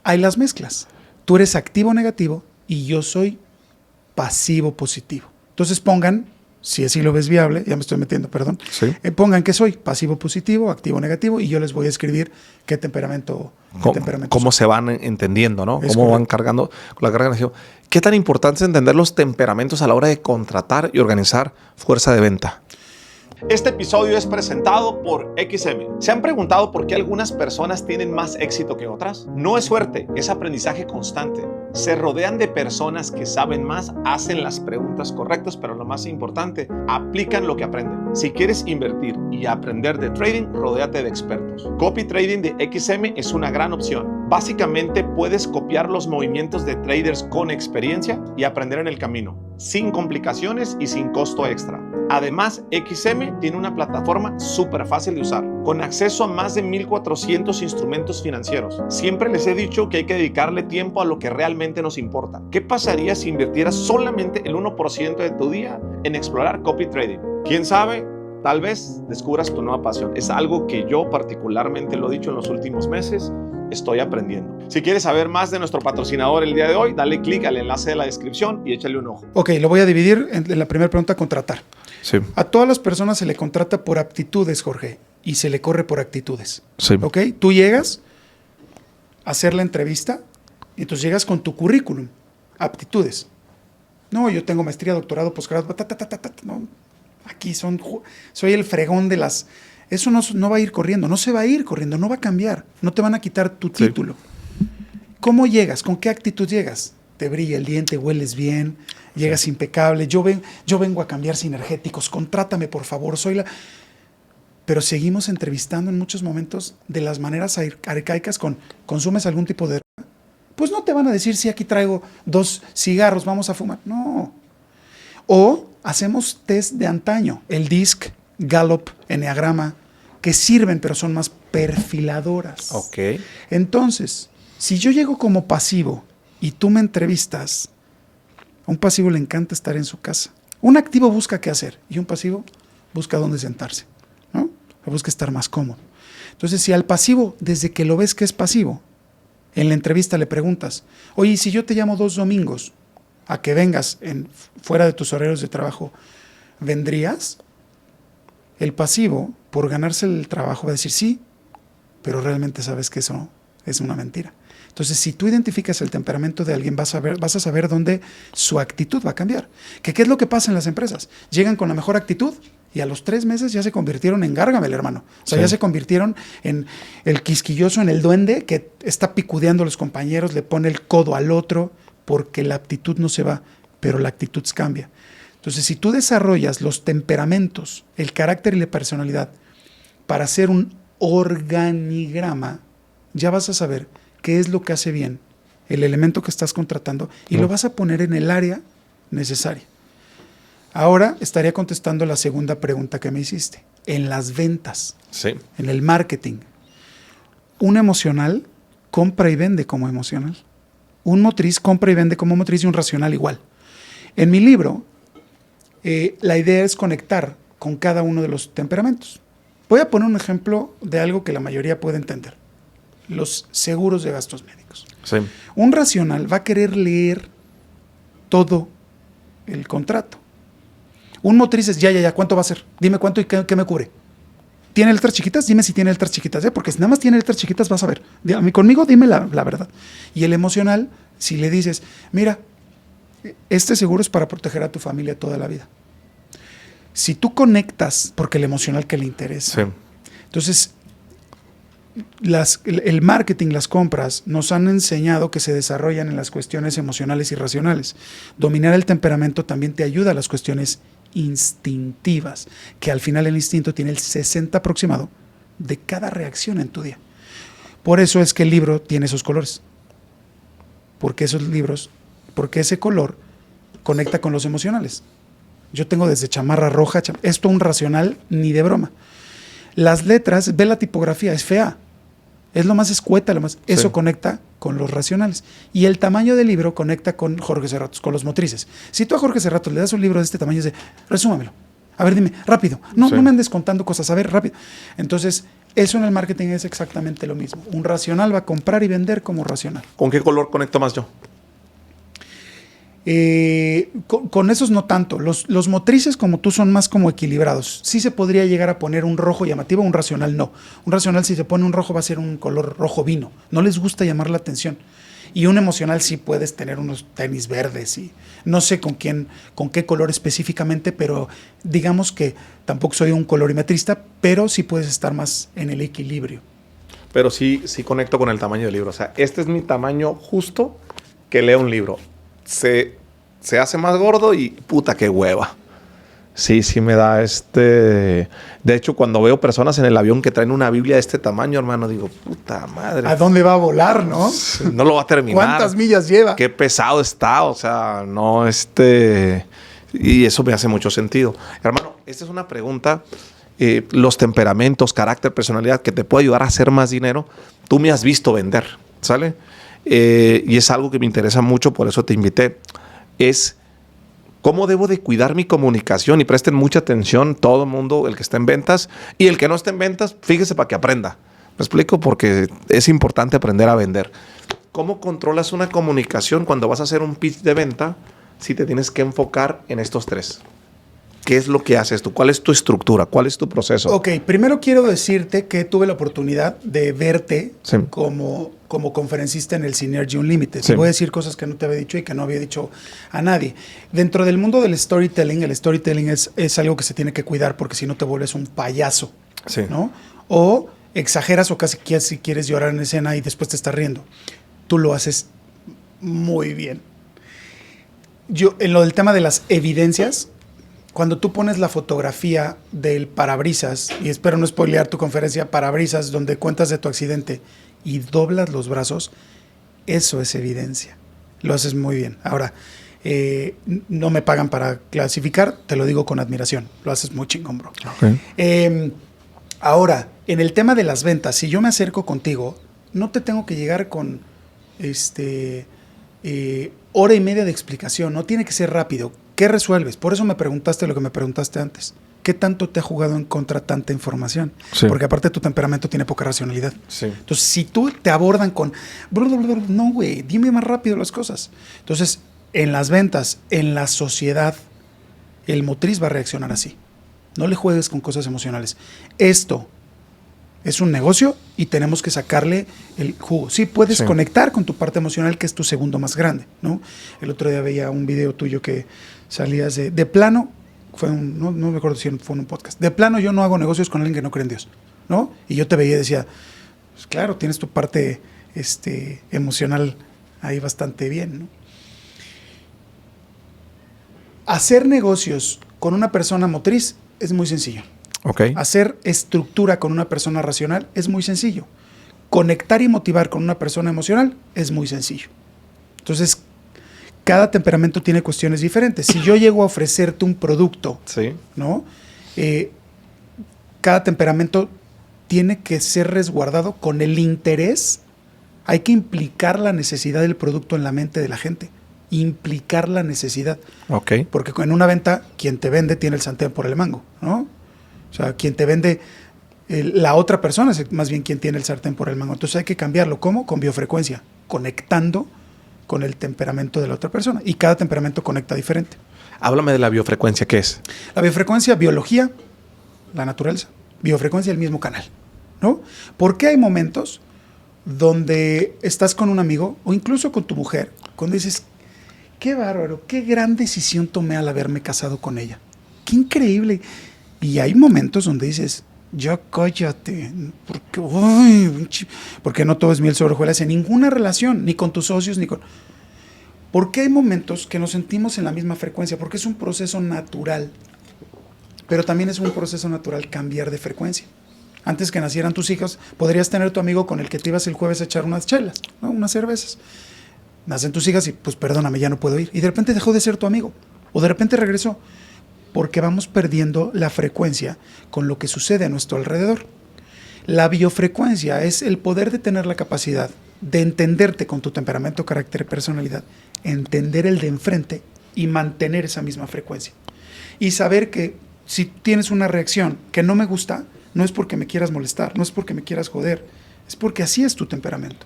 hay las mezclas. Tú eres activo negativo y yo soy pasivo positivo. Entonces pongan, si así lo ves viable, ya me estoy metiendo, perdón. Sí. Pongan que soy pasivo positivo, activo negativo y yo les voy a escribir qué temperamento. ¿Cómo se van entendiendo, ¿no? Es Cómo correcto. van cargando con la carga de energía. ¿Qué tan importante es entender los temperamentos a la hora de contratar y organizar fuerza de venta? Este episodio es presentado por XM. ¿Se han preguntado por qué algunas personas tienen más éxito que otras? No es suerte, es aprendizaje constante. Se rodean de personas que saben más, hacen las preguntas correctas, pero lo más importante, aplican lo que aprenden. Si quieres invertir y aprender de trading, rodéate de expertos. Copy Trading de XM es una gran opción. Básicamente puedes copiar los movimientos de traders con experiencia y aprender en el camino, sin complicaciones y sin costo extra. Además, XM tiene una plataforma súper fácil de usar, con acceso a más de 1,400 instrumentos financieros. Siempre les he dicho que hay que dedicarle tiempo a lo que realmente nos importa. ¿Qué pasaría si invirtieras solamente el 1% de tu día en explorar copy trading? ¿Quién sabe? Tal vez descubras tu nueva pasión. Es algo que yo particularmente lo he dicho en los últimos meses. Estoy aprendiendo. Si quieres saber más de nuestro patrocinador el día de hoy, dale clic al enlace de la descripción y échale un ojo. Ok, lo voy a dividir en la primera pregunta, contratar. Sí. A todas las personas se le contrata por aptitudes, Jorge, y se le corre por actitudes. Sí. ¿Ok? Tú llegas a hacer la entrevista y entonces llegas con tu currículum, aptitudes. No, yo tengo maestría, doctorado, posgrado, no. Aquí soy el fregón de las... Eso no va a ir corriendo, no se va a ir corriendo, no va a cambiar, no te van a quitar tu título. ¿Cómo llegas? ¿Con qué actitud llegas? Te brilla el diente, hueles bien, llegas impecable, yo vengo a cambiar sinergéticos, contrátame por favor, Pero seguimos entrevistando en muchos momentos de las maneras arcaicas ¿consumes algún tipo de droga? Pues no te van a decir, sí, aquí traigo 2 cigarros, vamos a fumar. No. O hacemos test de antaño, el DISC, Gallup, Enneagrama, que sirven, pero son más perfiladoras. Ok. Entonces, si yo llego como pasivo y tú me entrevistas, a un pasivo le encanta estar en su casa. Un activo busca qué hacer y un pasivo busca dónde sentarse, ¿no? Busca estar más cómodo. Entonces, si al pasivo, desde que lo ves que es pasivo, en la entrevista le preguntas, oye, si yo te llamo 2 domingos a que vengas fuera de tus horarios de trabajo, ¿vendrías? El pasivo, por ganarse el trabajo, va a decir sí, pero realmente sabes que eso es una mentira. Entonces, si tú identificas el temperamento de alguien, vas a saber dónde su actitud va a cambiar. ¿Qué es lo que pasa en las empresas? Llegan con la mejor actitud y a los 3 meses ya se convirtieron en Gárgamel, hermano. O sea, ya se convirtieron en el quisquilloso, en el duende que está picudeando a los compañeros, le pone el codo al otro, porque la actitud no se va, pero la actitud cambia. Entonces, si tú desarrollas los temperamentos, el carácter y la personalidad para hacer un organigrama, ya vas a saber qué es lo que hace bien el elemento que estás contratando y lo vas a poner en el área necesaria. Ahora estaría contestando la segunda pregunta que me hiciste. En las ventas, en el marketing, un emocional compra y vende como emocional. Un motriz compra y vende como motriz y un racional igual. En mi libro, la idea es conectar con cada uno de los temperamentos. Voy a poner un ejemplo de algo que la mayoría puede entender. Los seguros de gastos médicos. Sí. Un racional va a querer leer todo el contrato. Un motriz es, ya, ¿cuánto va a ser? Dime cuánto y qué me cubre. ¿Tiene letras chiquitas? Dime si tiene letras chiquitas, porque si nada más tiene letras chiquitas vas a ver. Conmigo dime la verdad. Y el emocional, si le dices, mira, este seguro es para proteger a tu familia toda la vida. Si tú conectas, porque el emocional que le interesa. Sí. Entonces, el marketing, las compras, nos han enseñado que se desarrollan en las cuestiones emocionales y racionales. Dominar el temperamento también te ayuda a las cuestiones instintivas, que al final el instinto tiene el 60 aproximado de cada reacción en tu día. Por eso es que el libro tiene esos colores. Porque ese color conecta con los emocionales. Yo tengo desde chamarra roja, esto un racional ni de broma. Las letras, ve la tipografía, es fea. Es lo más escueta, eso conecta con los racionales. Y el tamaño del libro conecta con Jorge Serratos, con los motrices. Si tú a Jorge Serratos le das un libro de este tamaño, es de, resúmamelo. A ver, dime, rápido. No me andes contando cosas, a ver, rápido. Entonces, eso en el marketing es exactamente lo mismo. Un racional va a comprar y vender como racional. ¿Con qué color conecto más yo? Con esos no tanto. Los motrices como tú son más como equilibrados. Sí se podría llegar a poner un rojo llamativo, un racional no. Un racional si se pone un rojo va a ser un color rojo vino. No les gusta llamar la atención. Y un emocional sí puedes tener unos tenis verdes y no sé con qué color específicamente, pero digamos que tampoco soy un colorimetrista, pero sí puedes estar más en el equilibrio. Pero sí conecto con el tamaño del libro. O sea, este es mi tamaño justo que leo un libro. Se hace más gordo y puta qué hueva. Sí me da De hecho, cuando veo personas en el avión que traen una Biblia de este tamaño, hermano, digo, puta madre. ¿A dónde va a volar, no? No lo va a terminar. ¿Cuántas millas lleva? Qué pesado está, o sea, no Y eso me hace mucho sentido. Hermano, esta es una pregunta. Los temperamentos, carácter, personalidad, que te puede ayudar a hacer más dinero. Tú me has visto vender, ¿sale? Y es algo que me interesa mucho, por eso te invité. Es cómo debo de cuidar mi comunicación, y presten mucha atención todo el mundo, el que está en ventas y el que no está en ventas, fíjese para que aprenda. ¿Me explico? Porque es importante aprender a vender. ¿Cómo controlas una comunicación cuando vas a hacer un pitch de venta si te tienes que enfocar en estos 3? ¿Qué es lo que haces tú? ¿Cuál es tu estructura? ¿Cuál es tu proceso? Ok, primero quiero decirte que tuve la oportunidad de verte como conferencista en el Synergy Unlimited. Te voy a decir cosas que no te había dicho y que no había dicho a nadie. Dentro del mundo del storytelling, el storytelling es algo que se tiene que cuidar porque si no te vuelves un payaso, ¿no? O exageras o casi si quieres llorar en escena y después te estás riendo. Tú lo haces muy bien. Yo, en lo del tema de las evidencias, cuando tú pones la fotografía del parabrisas, y espero no spoilear tu conferencia, parabrisas, donde cuentas de tu accidente y doblas los brazos, eso es evidencia. Lo haces muy bien. Ahora, no me pagan para clasificar, te lo digo con admiración. Lo haces muy chingón, bro. Okay. Ahora, en el tema de las ventas, si yo me acerco contigo, no te tengo que llegar con hora y media de explicación. No tiene que ser rápido. ¿Qué resuelves? Por eso me preguntaste lo que me preguntaste antes. ¿qué tanto te ha jugado en contra tanta información? Sí. Porque aparte tu temperamento tiene poca racionalidad. Sí. Entonces, si tú te abordan con, no, güey, dime más rápido las cosas. Entonces, en las ventas, en la sociedad, el motriz va a reaccionar así. No le juegues con cosas emocionales. Esto es un negocio y tenemos que sacarle el jugo. Sí, puedes conectar con tu parte emocional, que es tu segundo más grande, ¿no? El otro día veía un video tuyo que salías de plano, no me acuerdo si fue en un podcast, de plano yo no hago negocios con alguien que no cree en Dios, ¿no? Y yo te veía y decía, pues claro, tienes tu parte emocional ahí bastante bien, ¿no? Hacer negocios con una persona motriz es muy sencillo. Okay. Hacer estructura con una persona racional es muy sencillo. Conectar y motivar con una persona emocional es muy sencillo. Entonces, cada temperamento tiene cuestiones diferentes. Si yo llego a ofrecerte un producto, sí, ¿no? Cada temperamento tiene que ser resguardado con el interés. Hay que implicar la necesidad del producto en la mente de la gente. Implicar la necesidad. Okay. Porque en una venta, quien te vende tiene el sartén por el mango, ¿no? O sea, quien te vende, la otra persona es más bien quien tiene el sartén por el mango. Entonces hay que cambiarlo. ¿Cómo? Con biofrecuencia, conectando con el temperamento de la otra persona. Y cada temperamento conecta diferente. Háblame de la biofrecuencia, ¿qué es? La biofrecuencia, biología, la naturaleza. Biofrecuencia, el mismo canal, ¿no? ¿Por qué hay momentos donde estás con un amigo o incluso con tu mujer, cuando dices, qué bárbaro, qué gran decisión tomé al haberme casado con ella? Qué increíble. Y hay momentos donde dices, ya cállate, porque no todo es miel sobre hojuelas en ninguna relación, ni con tus socios, ni con... Porque hay momentos que nos sentimos en la misma frecuencia, porque es un proceso natural, pero también es un proceso natural cambiar de frecuencia. Antes que nacieran tus hijos, podrías tener tu amigo con el que te ibas el jueves a echar unas chelas, ¿no? Unas cervezas. Nacen tus hijas y pues perdóname, ya no puedo ir. Y de repente dejó de ser tu amigo, o de repente regresó. Porque vamos perdiendo la frecuencia con lo que sucede a nuestro alrededor. La biofrecuencia es el poder de tener la capacidad de entenderte con tu temperamento, carácter y personalidad, entender el de enfrente y mantener esa misma frecuencia. Y saber que si tienes una reacción que no me gusta, no es porque me quieras molestar, no es porque me quieras joder, es porque así es tu temperamento.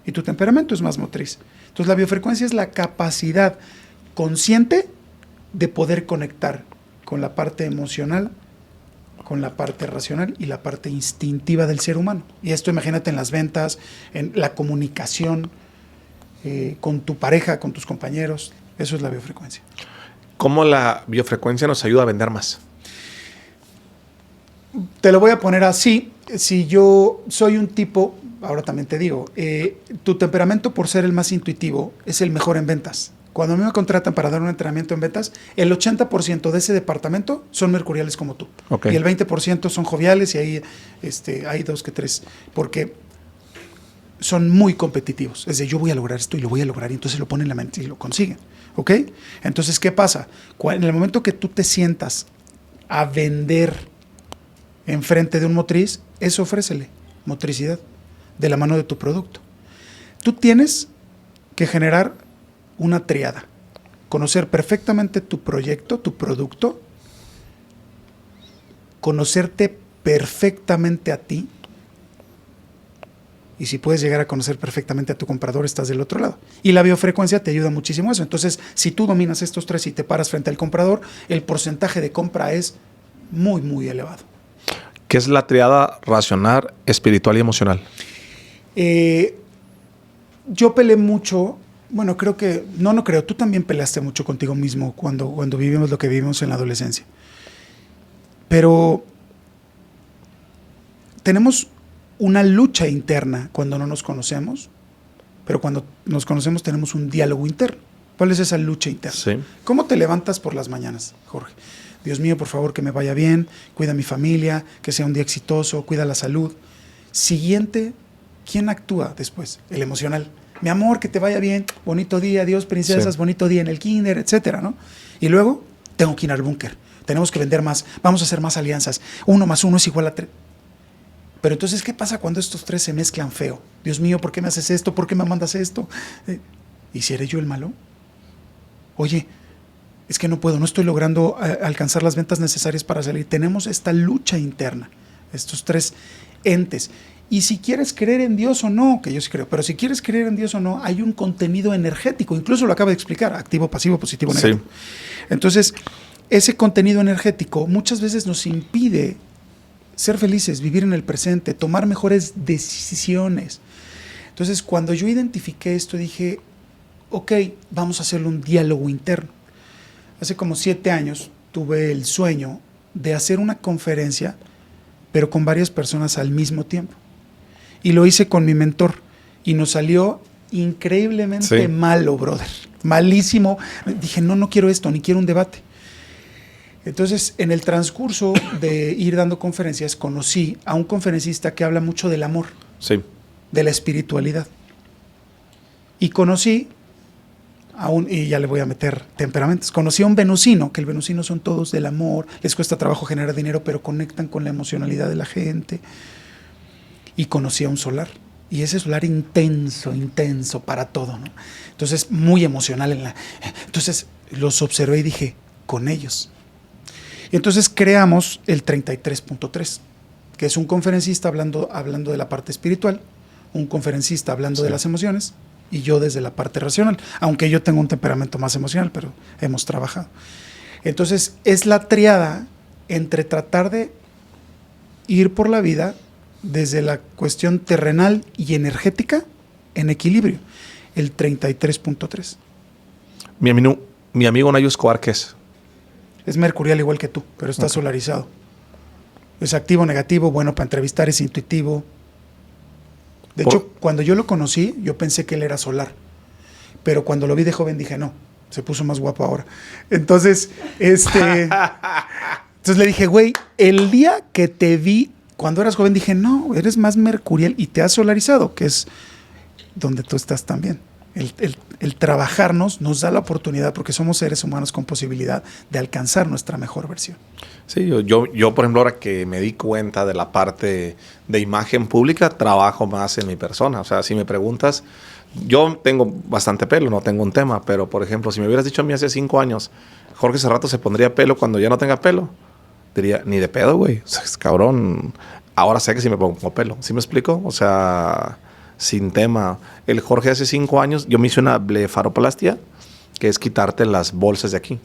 Y tu temperamento es más motriz. Entonces la biofrecuencia es la capacidad consciente de poder conectar con la parte emocional, con la parte racional y la parte instintiva del ser humano. Y esto imagínate en las ventas, en la comunicación, con tu pareja, con tus compañeros. Eso es la biofrecuencia. ¿Cómo la biofrecuencia nos ayuda a vender más? Te lo voy a poner así. Si yo soy un tipo, ahora también te digo, tu temperamento, por ser el más intuitivo, es el mejor en ventas. Cuando a mí me contratan para dar un entrenamiento en ventas, el 80% de ese departamento son mercuriales como tú. Okay. Y el 20% son joviales y ahí hay 2 que 3. Porque son muy competitivos. Es de yo voy a lograr esto y lo voy a lograr. Y entonces lo ponen en la mente y lo consiguen. ¿Ok? Entonces, ¿qué pasa? En el momento que tú te sientas a vender enfrente de un motriz, eso ofrécele motricidad de la mano de tu producto. Tú tienes que generar una triada. Conocer perfectamente tu proyecto, tu producto, conocerte perfectamente a ti, y si puedes llegar a conocer perfectamente a tu comprador, estás del otro lado. Y la biofrecuencia te ayuda muchísimo a eso. Entonces, si tú dominas estos 3 y te paras frente al comprador, el porcentaje de compra es muy, muy elevado. ¿Qué es la triada racional, espiritual y emocional? Yo peleé mucho. Bueno, creo que... No creo. Tú también peleaste mucho contigo mismo cuando vivimos lo que vivimos en la adolescencia. Pero tenemos una lucha interna cuando no nos conocemos, pero cuando nos conocemos tenemos un diálogo interno. ¿Cuál es esa lucha interna? Sí. ¿Cómo te levantas por las mañanas, Jorge? Dios mío, por favor, que me vaya bien, cuida a mi familia, que sea un día exitoso, cuida la salud. Siguiente, ¿quién actúa después? El emocional. Mi amor, que te vaya bien, bonito día, adiós princesas, sí. Bonito día en el kinder, etcétera, ¿no? Y luego, tengo que ir al búnker, tenemos que vender más, vamos a hacer más alianzas, 1 más 1 es igual a 3. Pero entonces, ¿qué pasa cuando estos 3 se mezclan feo? Dios mío, ¿por qué me haces esto? ¿Por qué me mandas esto? ¿Y si eres yo el malo? Oye, es que no puedo, no estoy logrando alcanzar las ventas necesarias para salir. Tenemos esta lucha interna, estos tres entes. Y si quieres creer en Dios o no, que yo sí creo, pero si quieres creer en Dios o no, hay un contenido energético, incluso lo acabo de explicar, activo, pasivo, positivo, negativo. Sí. Entonces, ese contenido energético muchas veces nos impide ser felices, vivir en el presente, tomar mejores decisiones. Entonces, cuando yo identifiqué esto, dije, ok, vamos a hacerle un diálogo interno. Hace como 7 años tuve el sueño de hacer una conferencia, pero con varias personas al mismo tiempo. Y lo hice con mi mentor. Y nos salió increíblemente malo, brother. Malísimo. Dije, no quiero esto, ni quiero un debate. Entonces, en el transcurso de ir dando conferencias, conocí a un conferencista que habla mucho del amor, de la espiritualidad. Y conocí y ya le voy a meter temperamentos. Conocí a un venusino, que el venusino son todos del amor, les cuesta trabajo generar dinero, pero conectan con la emocionalidad de la gente. Y conocí a un solar. Y ese solar intenso para todo, ¿no? Entonces, muy emocional. Entonces, los observé y dije, con ellos. Y entonces creamos el 33.3, que es un conferencista hablando de la parte espiritual, un conferencista hablando de las emociones, y yo desde la parte racional, aunque yo tengo un temperamento más emocional, pero hemos trabajado. Entonces, es la triada entre tratar de ir por la vida desde la cuestión terrenal y energética en equilibrio, el 33.3. Mi amigo Nayo Escobar, ¿qué es? Es mercurial igual que tú, pero está solarizado. Es activo, negativo, bueno para entrevistar, es intuitivo. De hecho, cuando yo lo conocí, yo pensé que él era solar. Pero cuando lo vi de joven dije, no, se puso más guapo ahora. Entonces, entonces le dije, güey, el día que te vi cuando eras joven, dije, no, eres más mercurial y te has solarizado, que es donde tú estás también. El trabajarnos nos da la oportunidad, porque somos seres humanos con posibilidad de alcanzar nuestra mejor versión. Sí, yo, por ejemplo, ahora que me di cuenta de la parte de imagen pública, trabajo más en mi persona. O sea, si me preguntas, yo tengo bastante pelo, no tengo un tema, pero, por ejemplo, si me hubieras dicho a mí hace 5 años, Jorge Cerrato se pondría pelo cuando ya no tenga pelo, diría, ni de pedo, güey. O sea, es cabrón. Ahora sé que sí me pongo pelo. ¿Sí me explico? O sea, sin tema. El Jorge hace 5 años, yo me hice una blefaroplastia, que es quitarte las bolsas de aquí.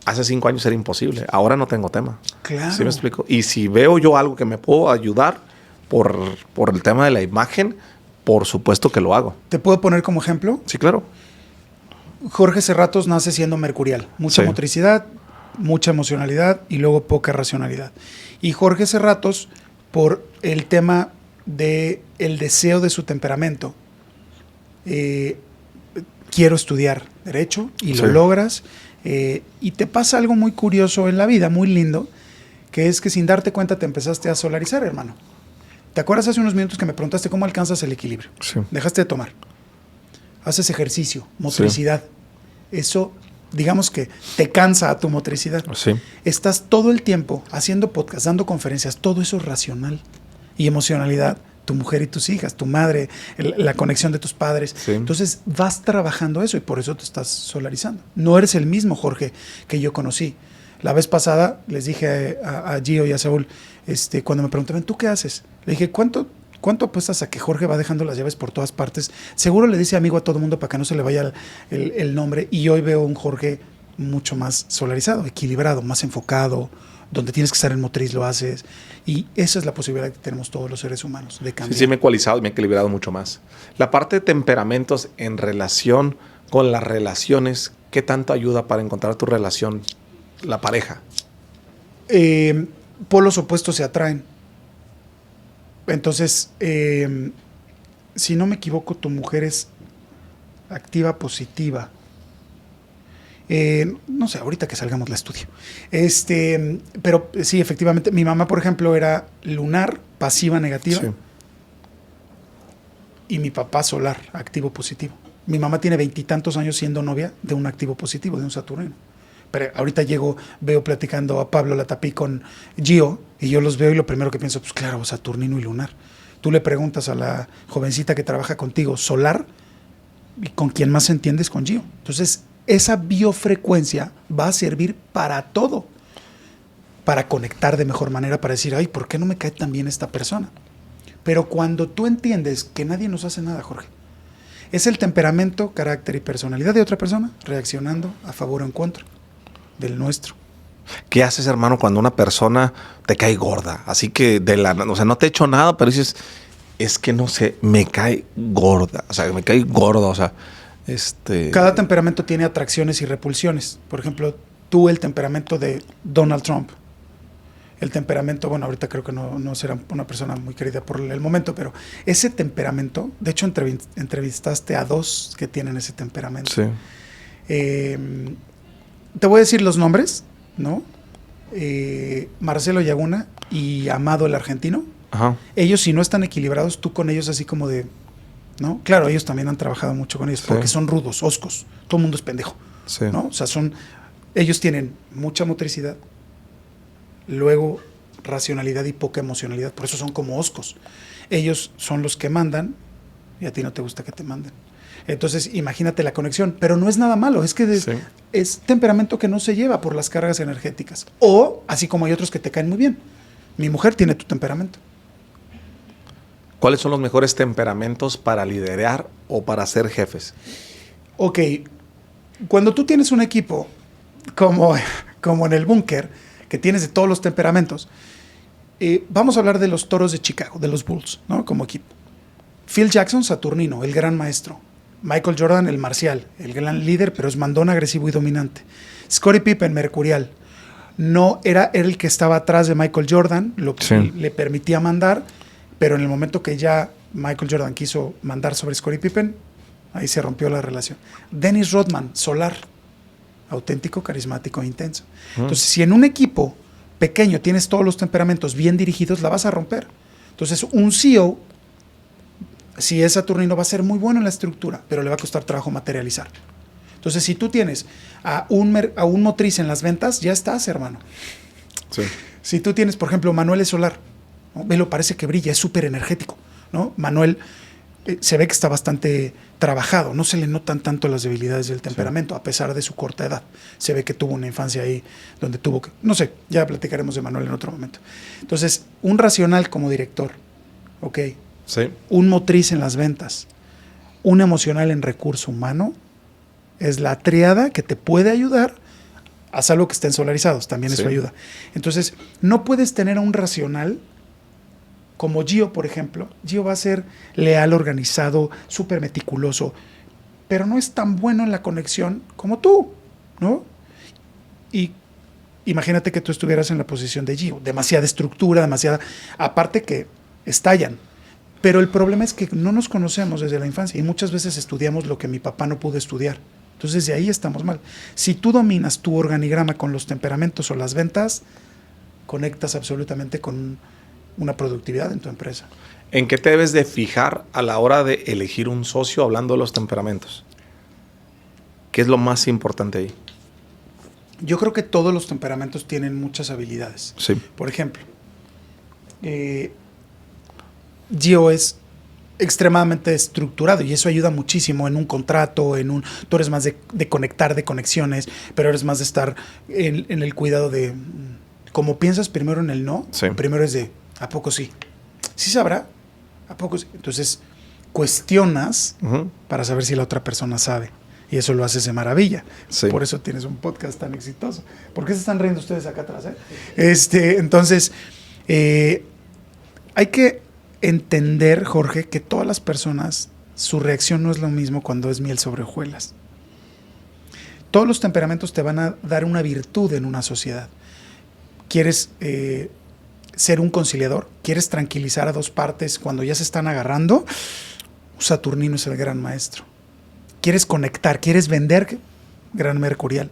Hace 5 años era imposible. Ahora no tengo tema. Claro. ¿Sí me explico? Y si veo yo algo que me puedo ayudar por el tema de la imagen, por supuesto que lo hago. ¿Te puedo poner como ejemplo? Sí, claro. Jorge Cerratos nace siendo mercurial. Mucha motricidad, mucha emocionalidad y luego poca racionalidad. Y Jorge Cerratos, por el tema del deseo de su temperamento, quiero estudiar Derecho y lo logras. Y te pasa algo muy curioso en la vida, muy lindo, que es que sin darte cuenta te empezaste a solarizar, hermano. ¿Te acuerdas hace unos minutos que me preguntaste cómo alcanzas el equilibrio? Sí. Dejaste de tomar. Haces ejercicio, motricidad. Eso, digamos que te cansa a tu motricidad. Sí. Estás todo el tiempo haciendo podcast, dando conferencias, todo eso es racional. Y emocionalidad, tu mujer y tus hijas, tu madre, la conexión de tus padres. Sí. Entonces vas trabajando eso y por eso te estás solarizando. No eres el mismo Jorge que yo conocí. La vez pasada les dije a Gio y a Saúl, cuando me preguntaban, ¿tú qué haces? Le dije, ¿cuánto apuestas a que Jorge va dejando las llaves por todas partes? Seguro le dice amigo a todo mundo para que no se le vaya el nombre. Y hoy veo un Jorge mucho más solarizado, equilibrado, más enfocado, donde tienes que estar en motriz lo haces. Y esa es la posibilidad que tenemos todos los seres humanos de cambiar. Sí, me he ecualizado y me he equilibrado mucho más. La parte de temperamentos en relación con las relaciones, ¿qué tanto ayuda para encontrar tu relación, la pareja? Polos opuestos se atraen. Entonces, si no me equivoco, tu mujer es activa, positiva. No sé, ahorita que salgamos la estudio. Pero sí, efectivamente, mi mamá, por ejemplo, era lunar, pasiva, negativa. Sí. Y mi papá solar, activo, positivo. Mi mamá tiene 20 y tantos años siendo novia de un activo positivo, de un saturnino. Pero ahorita veo platicando a Pablo Latapí con Gio, y yo los veo y lo primero que pienso, pues claro, saturnino y lunar. Tú le preguntas a la jovencita que trabaja contigo, solar, y con quien más entiendes con Gio. Entonces, esa biofrecuencia va a servir para todo. Para conectar de mejor manera, para decir, ay, ¿por qué no me cae tan bien esta persona? Pero cuando tú entiendes que nadie nos hace nada, Jorge, es el temperamento, carácter y personalidad de otra persona reaccionando a favor o en contra del nuestro. ¿Qué haces, hermano, cuando una persona te cae gorda? Así que o sea, no te he hecho nada, pero dices, es que no sé, me cae gorda. O sea, me cae gordo, o sea, Cada temperamento tiene atracciones y repulsiones. Por ejemplo, tú el temperamento de Donald Trump. El temperamento, bueno, ahorita creo que no será una persona muy querida por el momento, pero ese temperamento, de hecho entrevistaste a 2 que tienen ese temperamento. Sí. Te voy a decir los nombres, ¿no? Marcelo Yaguna y Amado el argentino. Ajá. Ellos, si no están equilibrados, tú con ellos así como de, ¿no? Claro, ellos también han trabajado mucho con ellos, Sí. porque son rudos, hoscos. Todo el mundo es pendejo, Sí. ¿no? O sea, ellos tienen mucha motricidad, luego racionalidad y poca emocionalidad, por eso son como oscos. Ellos son los que mandan y a ti no te gusta que te manden. Entonces, imagínate la conexión, pero no es nada malo, es que Sí. es temperamento que no se lleva por las cargas energéticas. O, así como hay otros que te caen muy bien. Mi mujer tiene tu temperamento. ¿Cuáles son los mejores temperamentos para liderar o para ser jefes? Ok, cuando tú tienes un equipo como en el búnker, que tienes de todos los temperamentos, vamos a hablar de los Toros de Chicago, de los Bulls, ¿no? Como equipo. Phil Jackson, Saturnino, el gran maestro. Michael Jordan, el marcial, el gran líder, pero es mandón, agresivo y dominante. Scottie Pippen, mercurial. No era el que estaba atrás de Michael Jordan, lo que Sí. le permitía mandar, pero en el momento que ya Michael Jordan quiso mandar sobre Scottie Pippen, ahí se rompió la relación. Dennis Rodman, solar, auténtico, carismático e intenso. Entonces, si en un equipo pequeño tienes todos los temperamentos bien dirigidos, la vas a romper. Entonces, un CEO, si es saturnino, va a ser muy bueno en la estructura, pero le va a costar trabajo materializar. Entonces, si tú tienes a un motriz en las ventas, ya estás, hermano. Sí. Si tú tienes, por ejemplo, Manuel es solar, ¿no? Velo, parece que brilla, es súper energético, ¿no? Manuel se ve que está bastante trabajado, no se le notan tanto las debilidades del temperamento, a pesar de su corta edad. Se ve que tuvo una infancia ahí donde tuvo que, no sé, ya platicaremos de Manuel en otro momento. Entonces, un racional como director, ¿ok? Sí. Un motriz en las ventas, un emocional en recurso humano, es la triada que te puede ayudar a salvo que estén solarizados, también Sí. eso ayuda. Entonces, no puedes tener a un racional como Gio, por ejemplo. Gio va a ser leal, organizado, súper meticuloso, pero no es tan bueno en la conexión como tú, ¿no? Y imagínate que tú estuvieras en la posición de Gio. Demasiada estructura, demasiada... Aparte que estallan. Pero el problema es que no nos conocemos desde la infancia y muchas veces estudiamos lo que mi papá no pudo estudiar. Entonces, de ahí estamos mal. Si tú dominas tu organigrama con los temperamentos o las ventas, conectas absolutamente con una productividad en tu empresa. ¿En qué te debes de fijar a la hora de elegir un socio hablando de los temperamentos? ¿Qué es lo más importante ahí? Yo creo que todos los temperamentos tienen muchas habilidades. Sí. Por ejemplo, Gio es extremadamente estructurado y eso ayuda muchísimo en un contrato, tú eres más de conectar, de conexiones, pero eres más de estar en el cuidado de, como piensas primero en el no, Sí. primero es de, ¿a poco sí? ¿Sí sabrá? ¿A poco sí? Entonces, cuestionas para saber si la otra persona sabe. Y eso lo haces de maravilla. Sí. Por eso tienes un podcast tan exitoso. ¿Por qué se están riendo ustedes acá atrás? Entonces, hay que entender, Jorge, que todas las personas, su reacción no es lo mismo cuando es miel sobre hojuelas. Todos los temperamentos te van a dar una virtud en una sociedad. ¿Quieres ser un conciliador? ¿Quieres tranquilizar a dos partes cuando ya se están agarrando? Saturnino es el gran maestro. ¿Quieres conectar? ¿Quieres vender? Gran mercurial.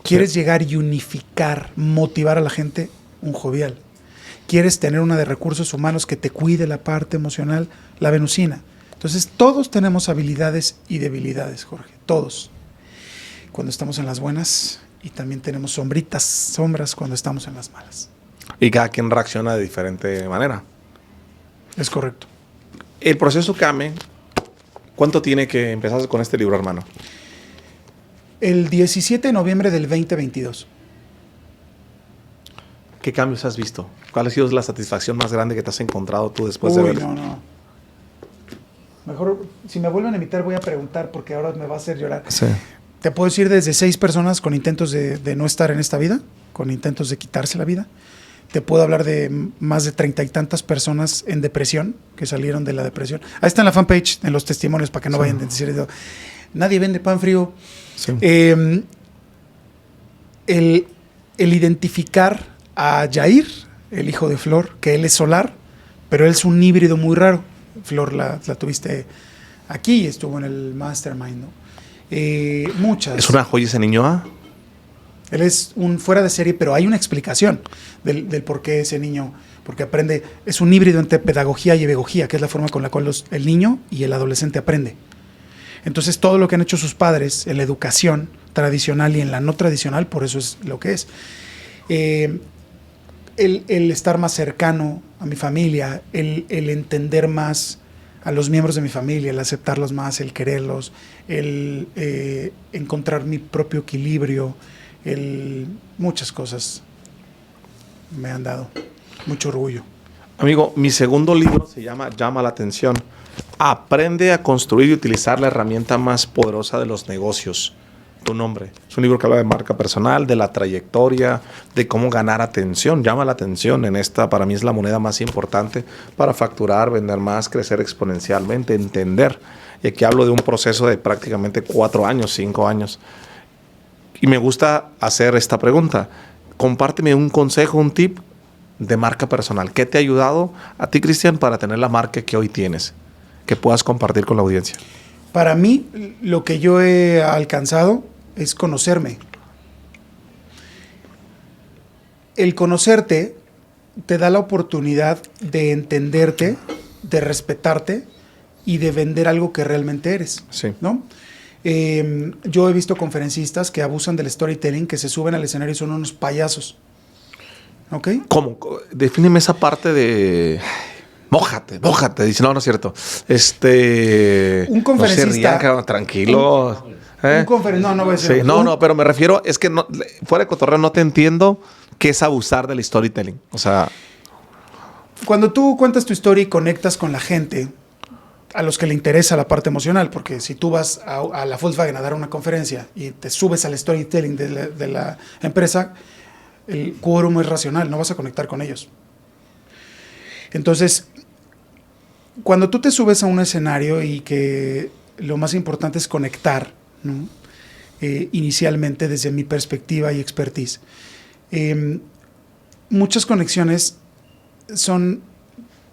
¿Quieres llegar y unificar, motivar a la gente? Un jovial. ¿Quieres tener una de recursos humanos que te cuide la parte emocional? La venusina. Entonces, todos tenemos habilidades y debilidades, Jorge. Todos. Cuando estamos en las buenas y también tenemos sombras cuando estamos en las malas. Y cada quien reacciona de diferente manera. Es correcto. El proceso Kame, ¿cuánto tiene que empezar con este libro, hermano? El 17 de noviembre del 2022. ¿Qué cambios has visto? ¿Cuál ha sido la satisfacción más grande que te has encontrado tú después de verlo? No. Mejor, si me vuelven a invitar, voy a preguntar porque ahora me va a hacer llorar. Sí. Te puedo decir desde 6 personas con intentos de no estar en esta vida, con intentos de quitarse la vida. Te puedo hablar de más de 30 y tantas personas en depresión, que salieron de la depresión. Ahí está en la fanpage, en los testimonios, para que no vayan a decir eso. Nadie vende pan frío. Sí. El identificar a Jair, el hijo de Flor, que él es solar, pero él es un híbrido muy raro. Flor la tuviste aquí, estuvo en el Mastermind, ¿no? Muchas. ¿Es una joya ese niño? ¿Ah? Él es un fuera de serie, pero hay una explicación del por qué ese niño, porque aprende, es un híbrido entre pedagogía y ebegogía, que es la forma con la cual el niño y el adolescente aprende. Entonces, todo lo que han hecho sus padres en la educación tradicional y en la no tradicional, por eso es lo que es. El estar más cercano a mi familia, el entender más a los miembros de mi familia, el aceptarlos más, el quererlos, el encontrar mi propio equilibrio, muchas cosas me han dado mucho orgullo. Amigo, mi segundo libro se llama Llama la Atención. Aprende a construir y utilizar la herramienta más poderosa de los negocios. Tu nombre. Es un libro que habla de marca personal, de la trayectoria, de cómo ganar atención. Llama la atención. En esta, para mí, es la moneda más importante para facturar, vender más, crecer exponencialmente, entender. Y aquí hablo de un proceso de prácticamente 4 años, 5 años. Y me gusta hacer esta pregunta. Compárteme un consejo, un tip de marca personal. ¿Qué te ha ayudado a ti, Cristian, para tener la marca que hoy tienes? Que puedas compartir con la audiencia. Para mí, lo que yo he alcanzado es conocerme. El conocerte te da la oportunidad de entenderte, de respetarte y de vender algo que realmente eres. Sí. ¿No? Yo he visto conferencistas que abusan del storytelling, que se suben al escenario y son unos payasos. ¿Ok? ¿Cómo? Defíneme esa parte de... Mójate. Dice, no es cierto. Un conferencista... No se rían, cabrón, tranquilo. No voy a decir. Sí, pero me refiero, es que no, fuera de cotorreo no te entiendo qué es abusar del storytelling. O sea... Cuando tú cuentas tu historia y conectas con la gente, a los que le interesa la parte emocional, porque si tú vas a la Volkswagen a dar una conferencia y te subes al storytelling de la empresa, el quórum es racional, no vas a conectar con ellos. Entonces, cuando tú te subes a un escenario y que lo más importante es conectar, ¿no? Inicialmente desde mi perspectiva y expertise, muchas conexiones son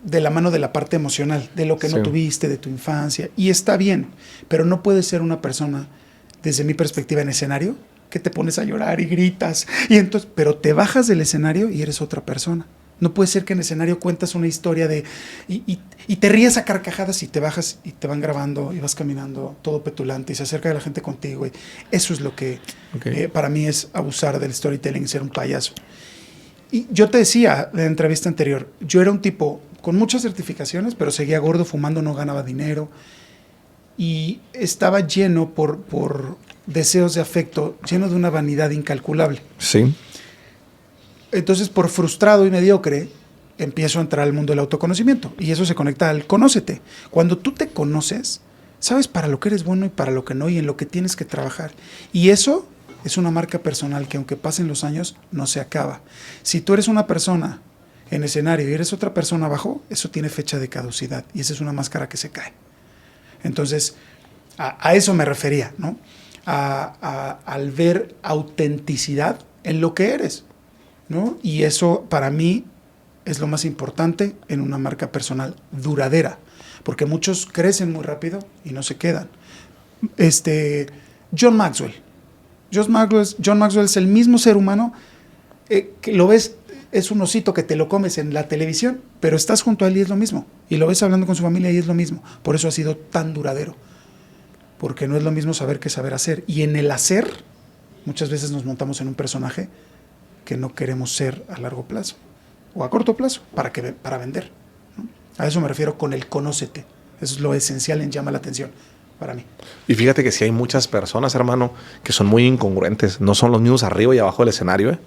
de la mano de la parte emocional, de lo que no tuviste, de tu infancia, y está bien, pero no puedes ser una persona, desde mi perspectiva en escenario, que te pones a llorar y gritas, y entonces, pero te bajas del escenario y eres otra persona. No puede ser que en escenario cuentas una historia y te ríes a carcajadas y te bajas y te van grabando y vas caminando todo petulante y se acerca la gente contigo. Y eso es lo que para mí es abusar del storytelling, ser un payaso. Y yo te decía en la entrevista anterior, yo era un tipo con muchas certificaciones, pero seguía gordo, fumando, no ganaba dinero. Y estaba lleno por deseos de afecto, lleno de una vanidad incalculable. Sí. Entonces, por frustrado y mediocre, empiezo a entrar al mundo del autoconocimiento. Y eso se conecta al conócete. Cuando tú te conoces, sabes para lo que eres bueno y para lo que no, y en lo que tienes que trabajar. Y eso es una marca personal que, aunque pasen los años, no se acaba. Si tú eres una persona en escenario y eres otra persona abajo, eso tiene fecha de caducidad. Y esa es una máscara que se cae. Entonces, a eso me refería, ¿no? Al ver autenticidad en lo que eres, ¿no? Y eso para mí es lo más importante en una marca personal duradera, porque muchos crecen muy rápido y no se quedan. John Maxwell es el mismo ser humano que lo ves, es un osito que te lo comes en la televisión, pero estás junto a él y es lo mismo, y lo ves hablando con su familia y es lo mismo. Por eso ha sido tan duradero, porque no es lo mismo saber que saber hacer, y en el hacer muchas veces nos montamos en un personaje que no queremos ser a largo plazo o a corto plazo para vender, ¿no? A eso me refiero con el conócete. Eso es lo esencial en Llama la Atención. para mí. Y fíjate que sí hay muchas personas, hermano, que son muy incongruentes. No son los mismos arriba y abajo del escenario, ¿eh?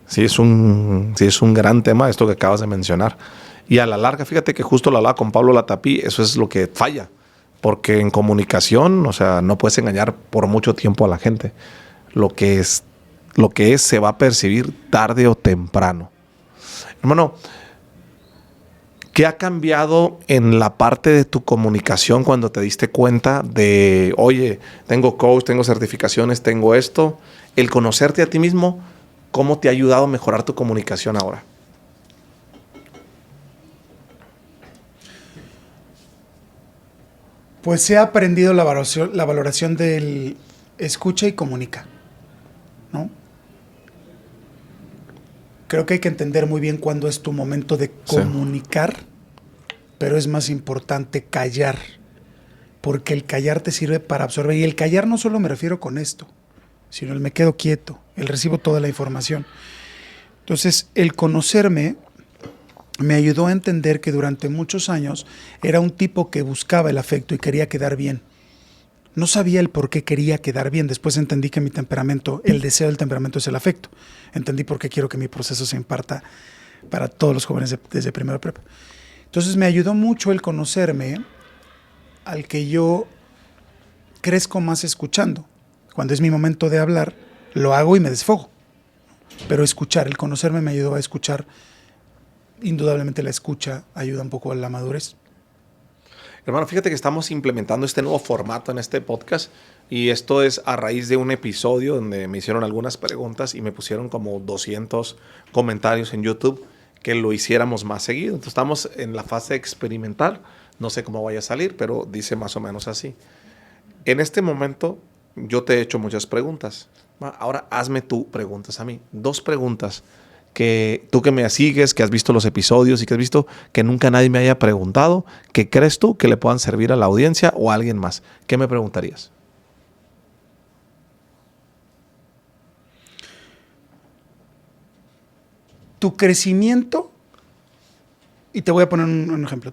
Sí es un gran tema esto que acabas de mencionar. Y a la larga, fíjate que justo lo hablaba con Pablo Latapí, eso es lo que falla. Porque en comunicación, o sea, no puedes engañar por mucho tiempo a la gente. Lo que es se va a percibir tarde o temprano. Hermano, ¿qué ha cambiado en la parte de tu comunicación cuando te diste cuenta de, oye, tengo coach, tengo certificaciones, tengo esto? El conocerte a ti mismo, ¿cómo te ha ayudado a mejorar tu comunicación ahora? Pues he aprendido la valoración del escucha y comunica, ¿no? Creo que hay que entender muy bien cuándo es tu momento de comunicar, sí, pero es más importante callar, porque el callar te sirve para absorber. Y el callar no solo me refiero con esto, sino el me quedo quieto, el recibo toda la información. Entonces, el conocerme me ayudó a entender que durante muchos años era un tipo que buscaba el afecto y quería quedar bien. No sabía el por qué quería quedar bien. Después entendí que mi temperamento, el deseo del temperamento es el afecto. Entendí por qué quiero que mi proceso se imparta para todos los jóvenes desde primera prepa. Entonces me ayudó mucho el conocerme, al que yo crezco más escuchando. Cuando es mi momento de hablar, lo hago y me desfogo. Pero escuchar, el conocerme me ayudó a escuchar. Indudablemente la escucha ayuda un poco a la madurez. Hermano, fíjate que estamos implementando este nuevo formato en este podcast y esto es a raíz de un episodio donde me hicieron algunas preguntas y me pusieron como 200 comentarios en YouTube que lo hiciéramos más seguido. Entonces estamos en la fase experimental. No sé cómo vaya a salir, pero dice más o menos así. En este momento yo te he hecho muchas preguntas. Ahora hazme tú preguntas a mí. 2 preguntas que tú que me sigues, que has visto los episodios y que has visto que nunca nadie me haya preguntado, ¿qué crees tú que le puedan servir a la audiencia o a alguien más? ¿Qué me preguntarías? Tu crecimiento, y te voy a poner un ejemplo,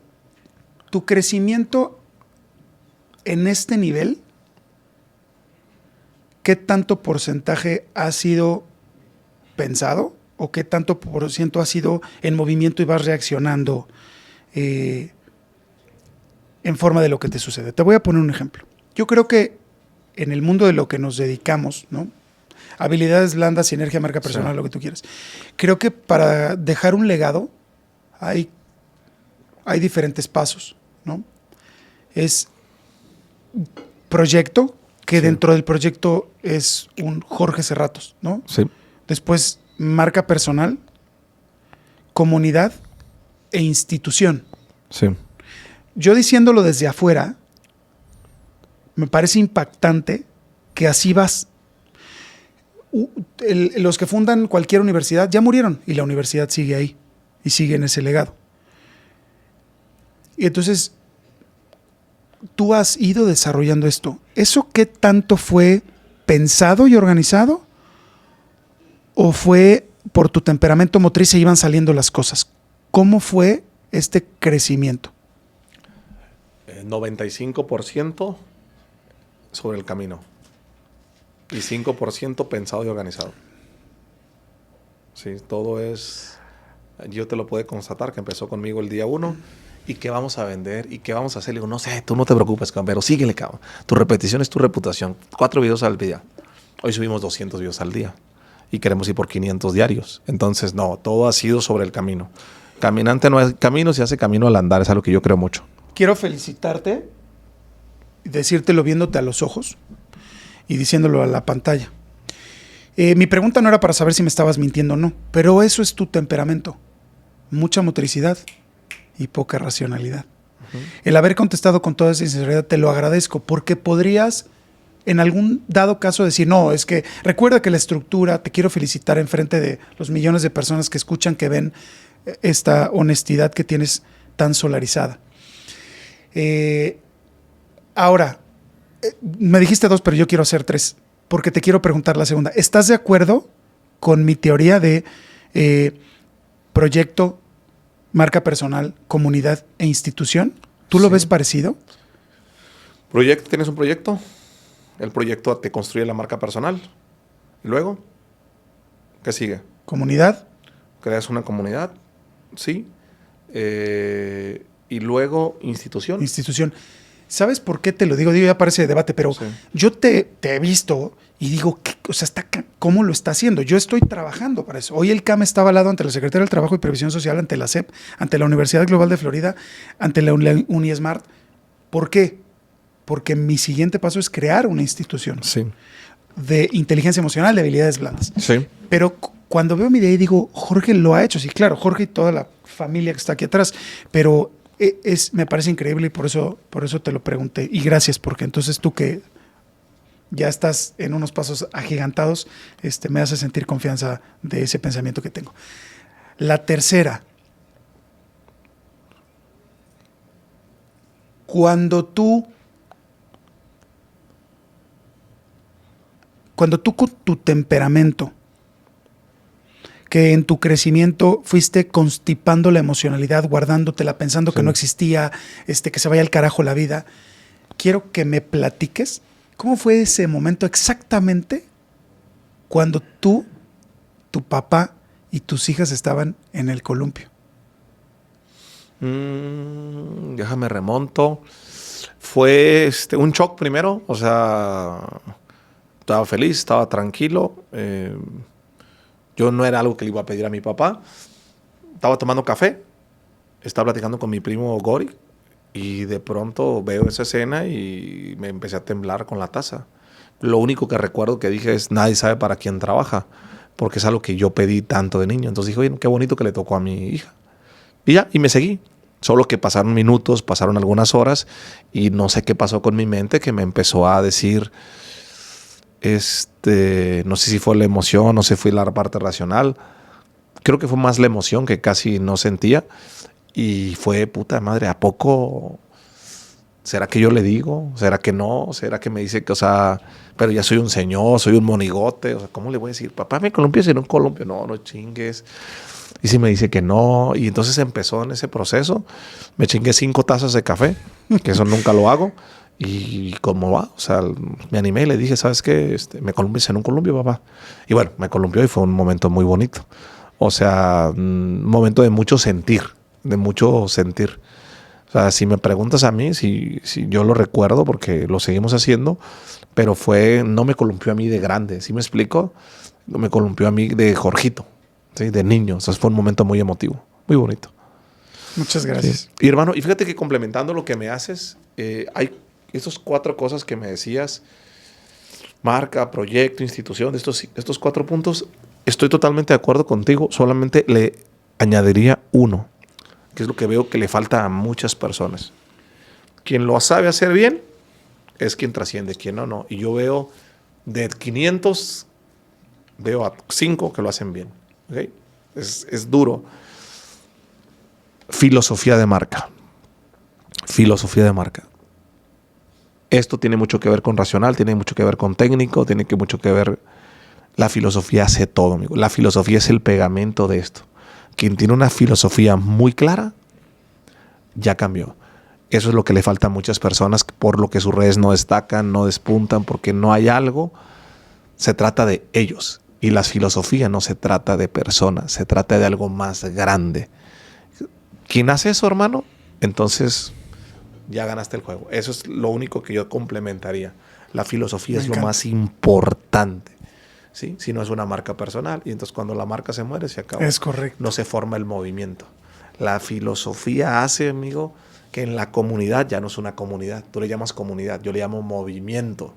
tu crecimiento en este nivel, ¿qué tanto porcentaje ha sido pensado? ¿O qué tanto por ciento ha sido en movimiento y vas reaccionando en forma de lo que te sucede? Te voy a poner un ejemplo. Yo creo que en el mundo de lo que nos dedicamos, ¿no? Habilidades blandas, sinergia, marca personal, sí, lo que tú quieras. Creo que para dejar un legado hay diferentes pasos, ¿no? Es proyecto, que sí, dentro del proyecto es un Jorge Serratos, ¿no? Sí. Después marca personal, comunidad e institución. Sí. Yo diciéndolo desde afuera, me parece impactante que así vas. Los que fundan cualquier universidad ya murieron y la universidad sigue ahí y sigue en ese legado. Y entonces, tú has ido desarrollando esto. ¿Eso qué tanto fue pensado y organizado? ¿O fue por tu temperamento motriz se iban saliendo las cosas? ¿Cómo fue este crecimiento? 95% sobre el camino y 5% pensado y organizado. Sí, todo es... Yo te lo puedo constatar que empezó conmigo el día 1 y qué vamos a vender y qué vamos a hacer. Le digo, no sé, tú no te preocupes, pero síguele, cabrón. Tu repetición es tu reputación. 4 videos al día. Hoy subimos 200 videos al día. Y queremos ir por 500 diarios. Entonces, no, todo ha sido sobre el camino. Caminante no hay camino, se hace camino al andar. Es algo que yo creo mucho. Quiero felicitarte y decírtelo viéndote a los ojos y diciéndolo a la pantalla. Mi pregunta no era para saber si me estabas mintiendo o no, pero eso es tu temperamento. Mucha motricidad y poca racionalidad. Uh-huh. El haber contestado con toda esa sinceridad te lo agradezco, porque podrías en algún dado caso decir, no, es que recuerda que la estructura, te quiero felicitar en frente de los millones de personas que escuchan, que ven esta honestidad que tienes tan solarizada. Ahora, me dijiste 2, pero yo quiero hacer 3, porque te quiero preguntar la segunda. ¿Estás de acuerdo con mi teoría de proyecto, marca personal, comunidad e institución? ¿Tú lo ves parecido? Tienes un proyecto. El proyecto te construye la marca personal. ¿Y luego? ¿Qué sigue? Comunidad. Creas una comunidad. Sí. Y luego institución. Institución. ¿Sabes por qué te lo digo? Digo, ya parece debate, pero Sí. yo te he visto y digo, o sea, ¿cómo lo está haciendo? Yo estoy trabajando para eso. Hoy el CAM está avalado ante la Secretaría del Trabajo y Previsión Social, ante la SEP, ante la Universidad Global de Florida, ante la UniSmart. ¿Por qué? Porque mi siguiente paso es crear una institución Sí. de inteligencia emocional, de habilidades blandas. Sí. Pero cuando veo mi idea y digo, Jorge lo ha hecho. Sí, claro, Jorge y toda la familia que está aquí atrás. Pero me parece increíble y por eso te lo pregunté. Y gracias, porque entonces tú que ya estás en unos pasos agigantados, me hace sentir confianza de ese pensamiento que tengo. La tercera. Cuando tú con tu temperamento, que en tu crecimiento fuiste constipando la emocionalidad, guardándotela, pensando que no existía, que se vaya al carajo la vida, quiero que me platiques cómo fue ese momento exactamente cuando tú, tu papá y tus hijas estaban en el columpio. Déjame remonto. Fue un shock primero, o sea, estaba feliz, estaba tranquilo. Yo no era algo que le iba a pedir a mi papá. Estaba tomando café, estaba platicando con mi primo Gori y de pronto veo esa escena y me empecé a temblar con la taza. Lo único que recuerdo que dije es, nadie sabe para quién trabaja, porque es algo que yo pedí tanto de niño. Entonces dije, oye, qué bonito que le tocó a mi hija. Y ya, y me seguí. Solo que pasaron minutos, pasaron algunas horas y no sé qué pasó con mi mente que me empezó a decir, no sé si fue la emoción, no sé si fue la parte racional. Creo que fue más la emoción que casi no sentía. Y fue, puta madre, ¿a poco será que yo le digo? ¿Será que no? ¿Será que me dice que, o sea, pero ya soy un señor, soy un monigote? O sea, ¿cómo le voy a decir? Papá, me columpias en un columpio. No, no chingues. Y si me dice que no, y entonces empezó en ese proceso. Me chingué 5 tazas de café, que eso nunca lo hago. Y como va, o sea, me animé y le dije, ¿sabes qué? Me columpias en un columpio, papá. Y bueno, me columpió y fue un momento muy bonito. O sea, un momento de mucho sentir, de mucho sentir. O sea, si me preguntas a mí, si yo lo recuerdo, porque lo seguimos haciendo, pero no me columpió a mí de grande, ¿sí me explico? Me columpió a mí de Jorgito, ¿sí? De niño. O sea, fue un momento muy emotivo, muy bonito. Muchas gracias. Sí. Y hermano, y fíjate que complementando lo que me haces, hay estas 4 cosas que me decías, marca, proyecto, institución, estos 4 puntos, estoy totalmente de acuerdo contigo, solamente le añadiría uno, que es lo que veo que le falta a muchas personas. Quien lo sabe hacer bien es quien trasciende, quien no. Y yo veo de 500, veo a 5 que lo hacen bien. ¿Okay? Es duro. Filosofía de marca. Filosofía de marca. Esto tiene mucho que ver con racional, tiene mucho que ver con técnico, tiene mucho que ver... La filosofía hace todo, amigo. La filosofía es el pegamento de esto. Quien tiene una filosofía muy clara, ya cambió. Eso es lo que le falta a muchas personas, por lo que sus redes no destacan, no despuntan, porque no hay algo. Se trata de ellos. Y la filosofía no se trata de personas, se trata de algo más grande. ¿Quién hace eso, hermano? Entonces ya ganaste el juego. Eso es lo único que yo complementaría. La filosofía es lo más importante. ¿Sí? Si no es una marca personal. Y entonces cuando la marca se muere, se acabó. Es correcto. No se forma el movimiento. La filosofía hace, amigo, que en la comunidad ya no es una comunidad. Tú le llamas comunidad, yo le llamo movimiento.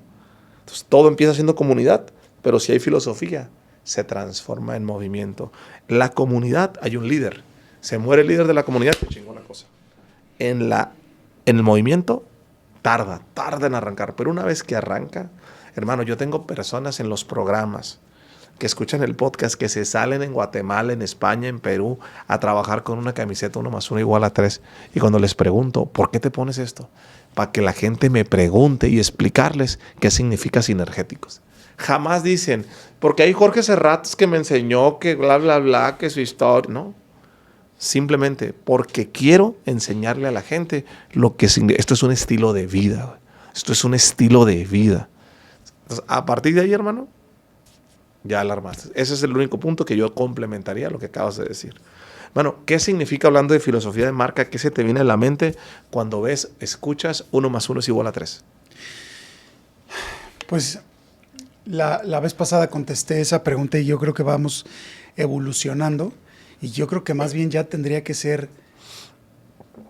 Entonces todo empieza siendo comunidad, pero si hay filosofía, se transforma en movimiento. En la comunidad hay un líder. Se muere el líder de la comunidad, te chingó una cosa. En el movimiento tarda en arrancar, pero una vez que arranca, hermano, yo tengo personas en los programas que escuchan el podcast, que se salen en Guatemala, en España, en Perú, a trabajar con una camiseta 1+1 = 3. Y cuando les pregunto, ¿por qué te pones esto? Para que la gente me pregunte y explicarles qué significa sinergéticos. Jamás dicen, porque hay Jorge Serratos que me enseñó que bla, bla, bla, que su historia. No. Simplemente porque quiero enseñarle a la gente lo que esto es un estilo de vida. Esto es un estilo de vida. Entonces, a partir de ahí, hermano, ya alarmaste. Ese es el único punto que yo complementaría a lo que acabas de decir. Bueno, ¿qué significa, hablando de filosofía de marca, qué se te viene a la mente cuando escuchas 1 más 1 es igual a 3? Pues la vez pasada contesté esa pregunta y yo creo que vamos evolucionando. Y yo creo que más bien ya tendría que ser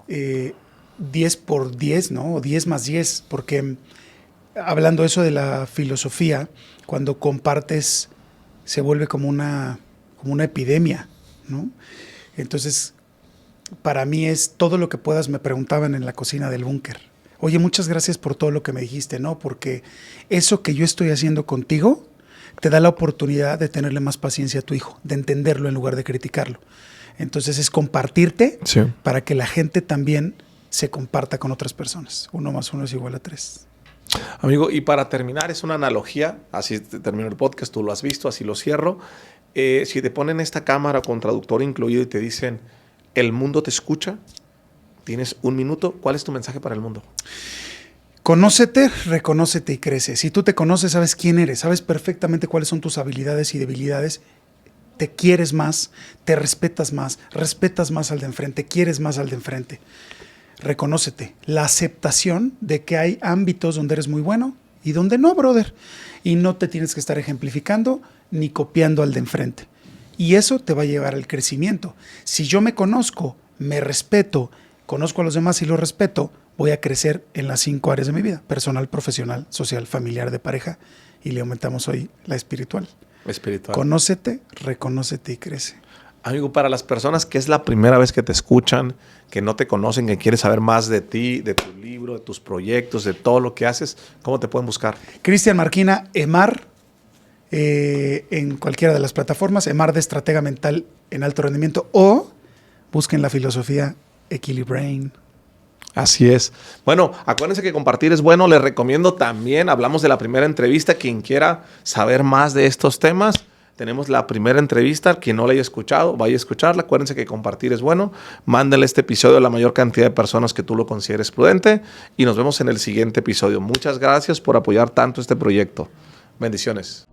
10 por 10, ¿no? O 10 más 10, porque hablando eso de la filosofía, cuando compartes se vuelve como una epidemia, ¿no? Entonces, para mí es todo lo que puedas. Me preguntaban en la cocina del búnker: oye, muchas gracias por todo lo que me dijiste, ¿no? Porque eso que yo estoy haciendo contigo te da la oportunidad de tenerle más paciencia a tu hijo, de entenderlo en lugar de criticarlo. Entonces es compartirte, sí, para que la gente también se comparta con otras personas. 1 más 1 es igual a 3. Amigo, y para terminar, es una analogía, así termino el podcast, tú lo has visto, así lo cierro. Si te ponen esta cámara con traductor incluido y te dicen, el mundo te escucha, tienes 1 minuto, ¿cuál es tu mensaje para el mundo? Conócete, reconócete y crece. Si tú te conoces, sabes quién eres, sabes perfectamente cuáles son tus habilidades y debilidades, te quieres más, te respetas más al de enfrente, quieres más al de enfrente. Reconócete. La aceptación de que hay ámbitos donde eres muy bueno y donde no, brother. Y no te tienes que estar ejemplificando ni copiando al de enfrente. Y eso te va a llevar al crecimiento. Si yo me conozco, me respeto, conozco a los demás y los respeto, voy a crecer en las 5 áreas de mi vida: personal, profesional, social, familiar, de pareja, y le aumentamos hoy la espiritual. Conócete, reconócete y crece. Amigo, para las personas que es la primera vez que te escuchan, que no te conocen, que quieren saber más de ti, de tu libro, de tus proyectos, de todo lo que haces, ¿cómo te pueden buscar? Cristian Marquina, EMAR, en cualquiera de las plataformas, EMAR de Estratega Mental en Alto Rendimiento, o busquen la filosofía Equilibrain. Así es. Bueno, acuérdense que compartir es bueno. Les recomiendo también, hablamos de la primera entrevista. Quien quiera saber más de estos temas, tenemos la primera entrevista. Quien no la haya escuchado, vaya a escucharla. Acuérdense que compartir es bueno. Mándenle este episodio a la mayor cantidad de personas que tú lo consideres prudente. Y nos vemos en el siguiente episodio. Muchas gracias por apoyar tanto este proyecto. Bendiciones.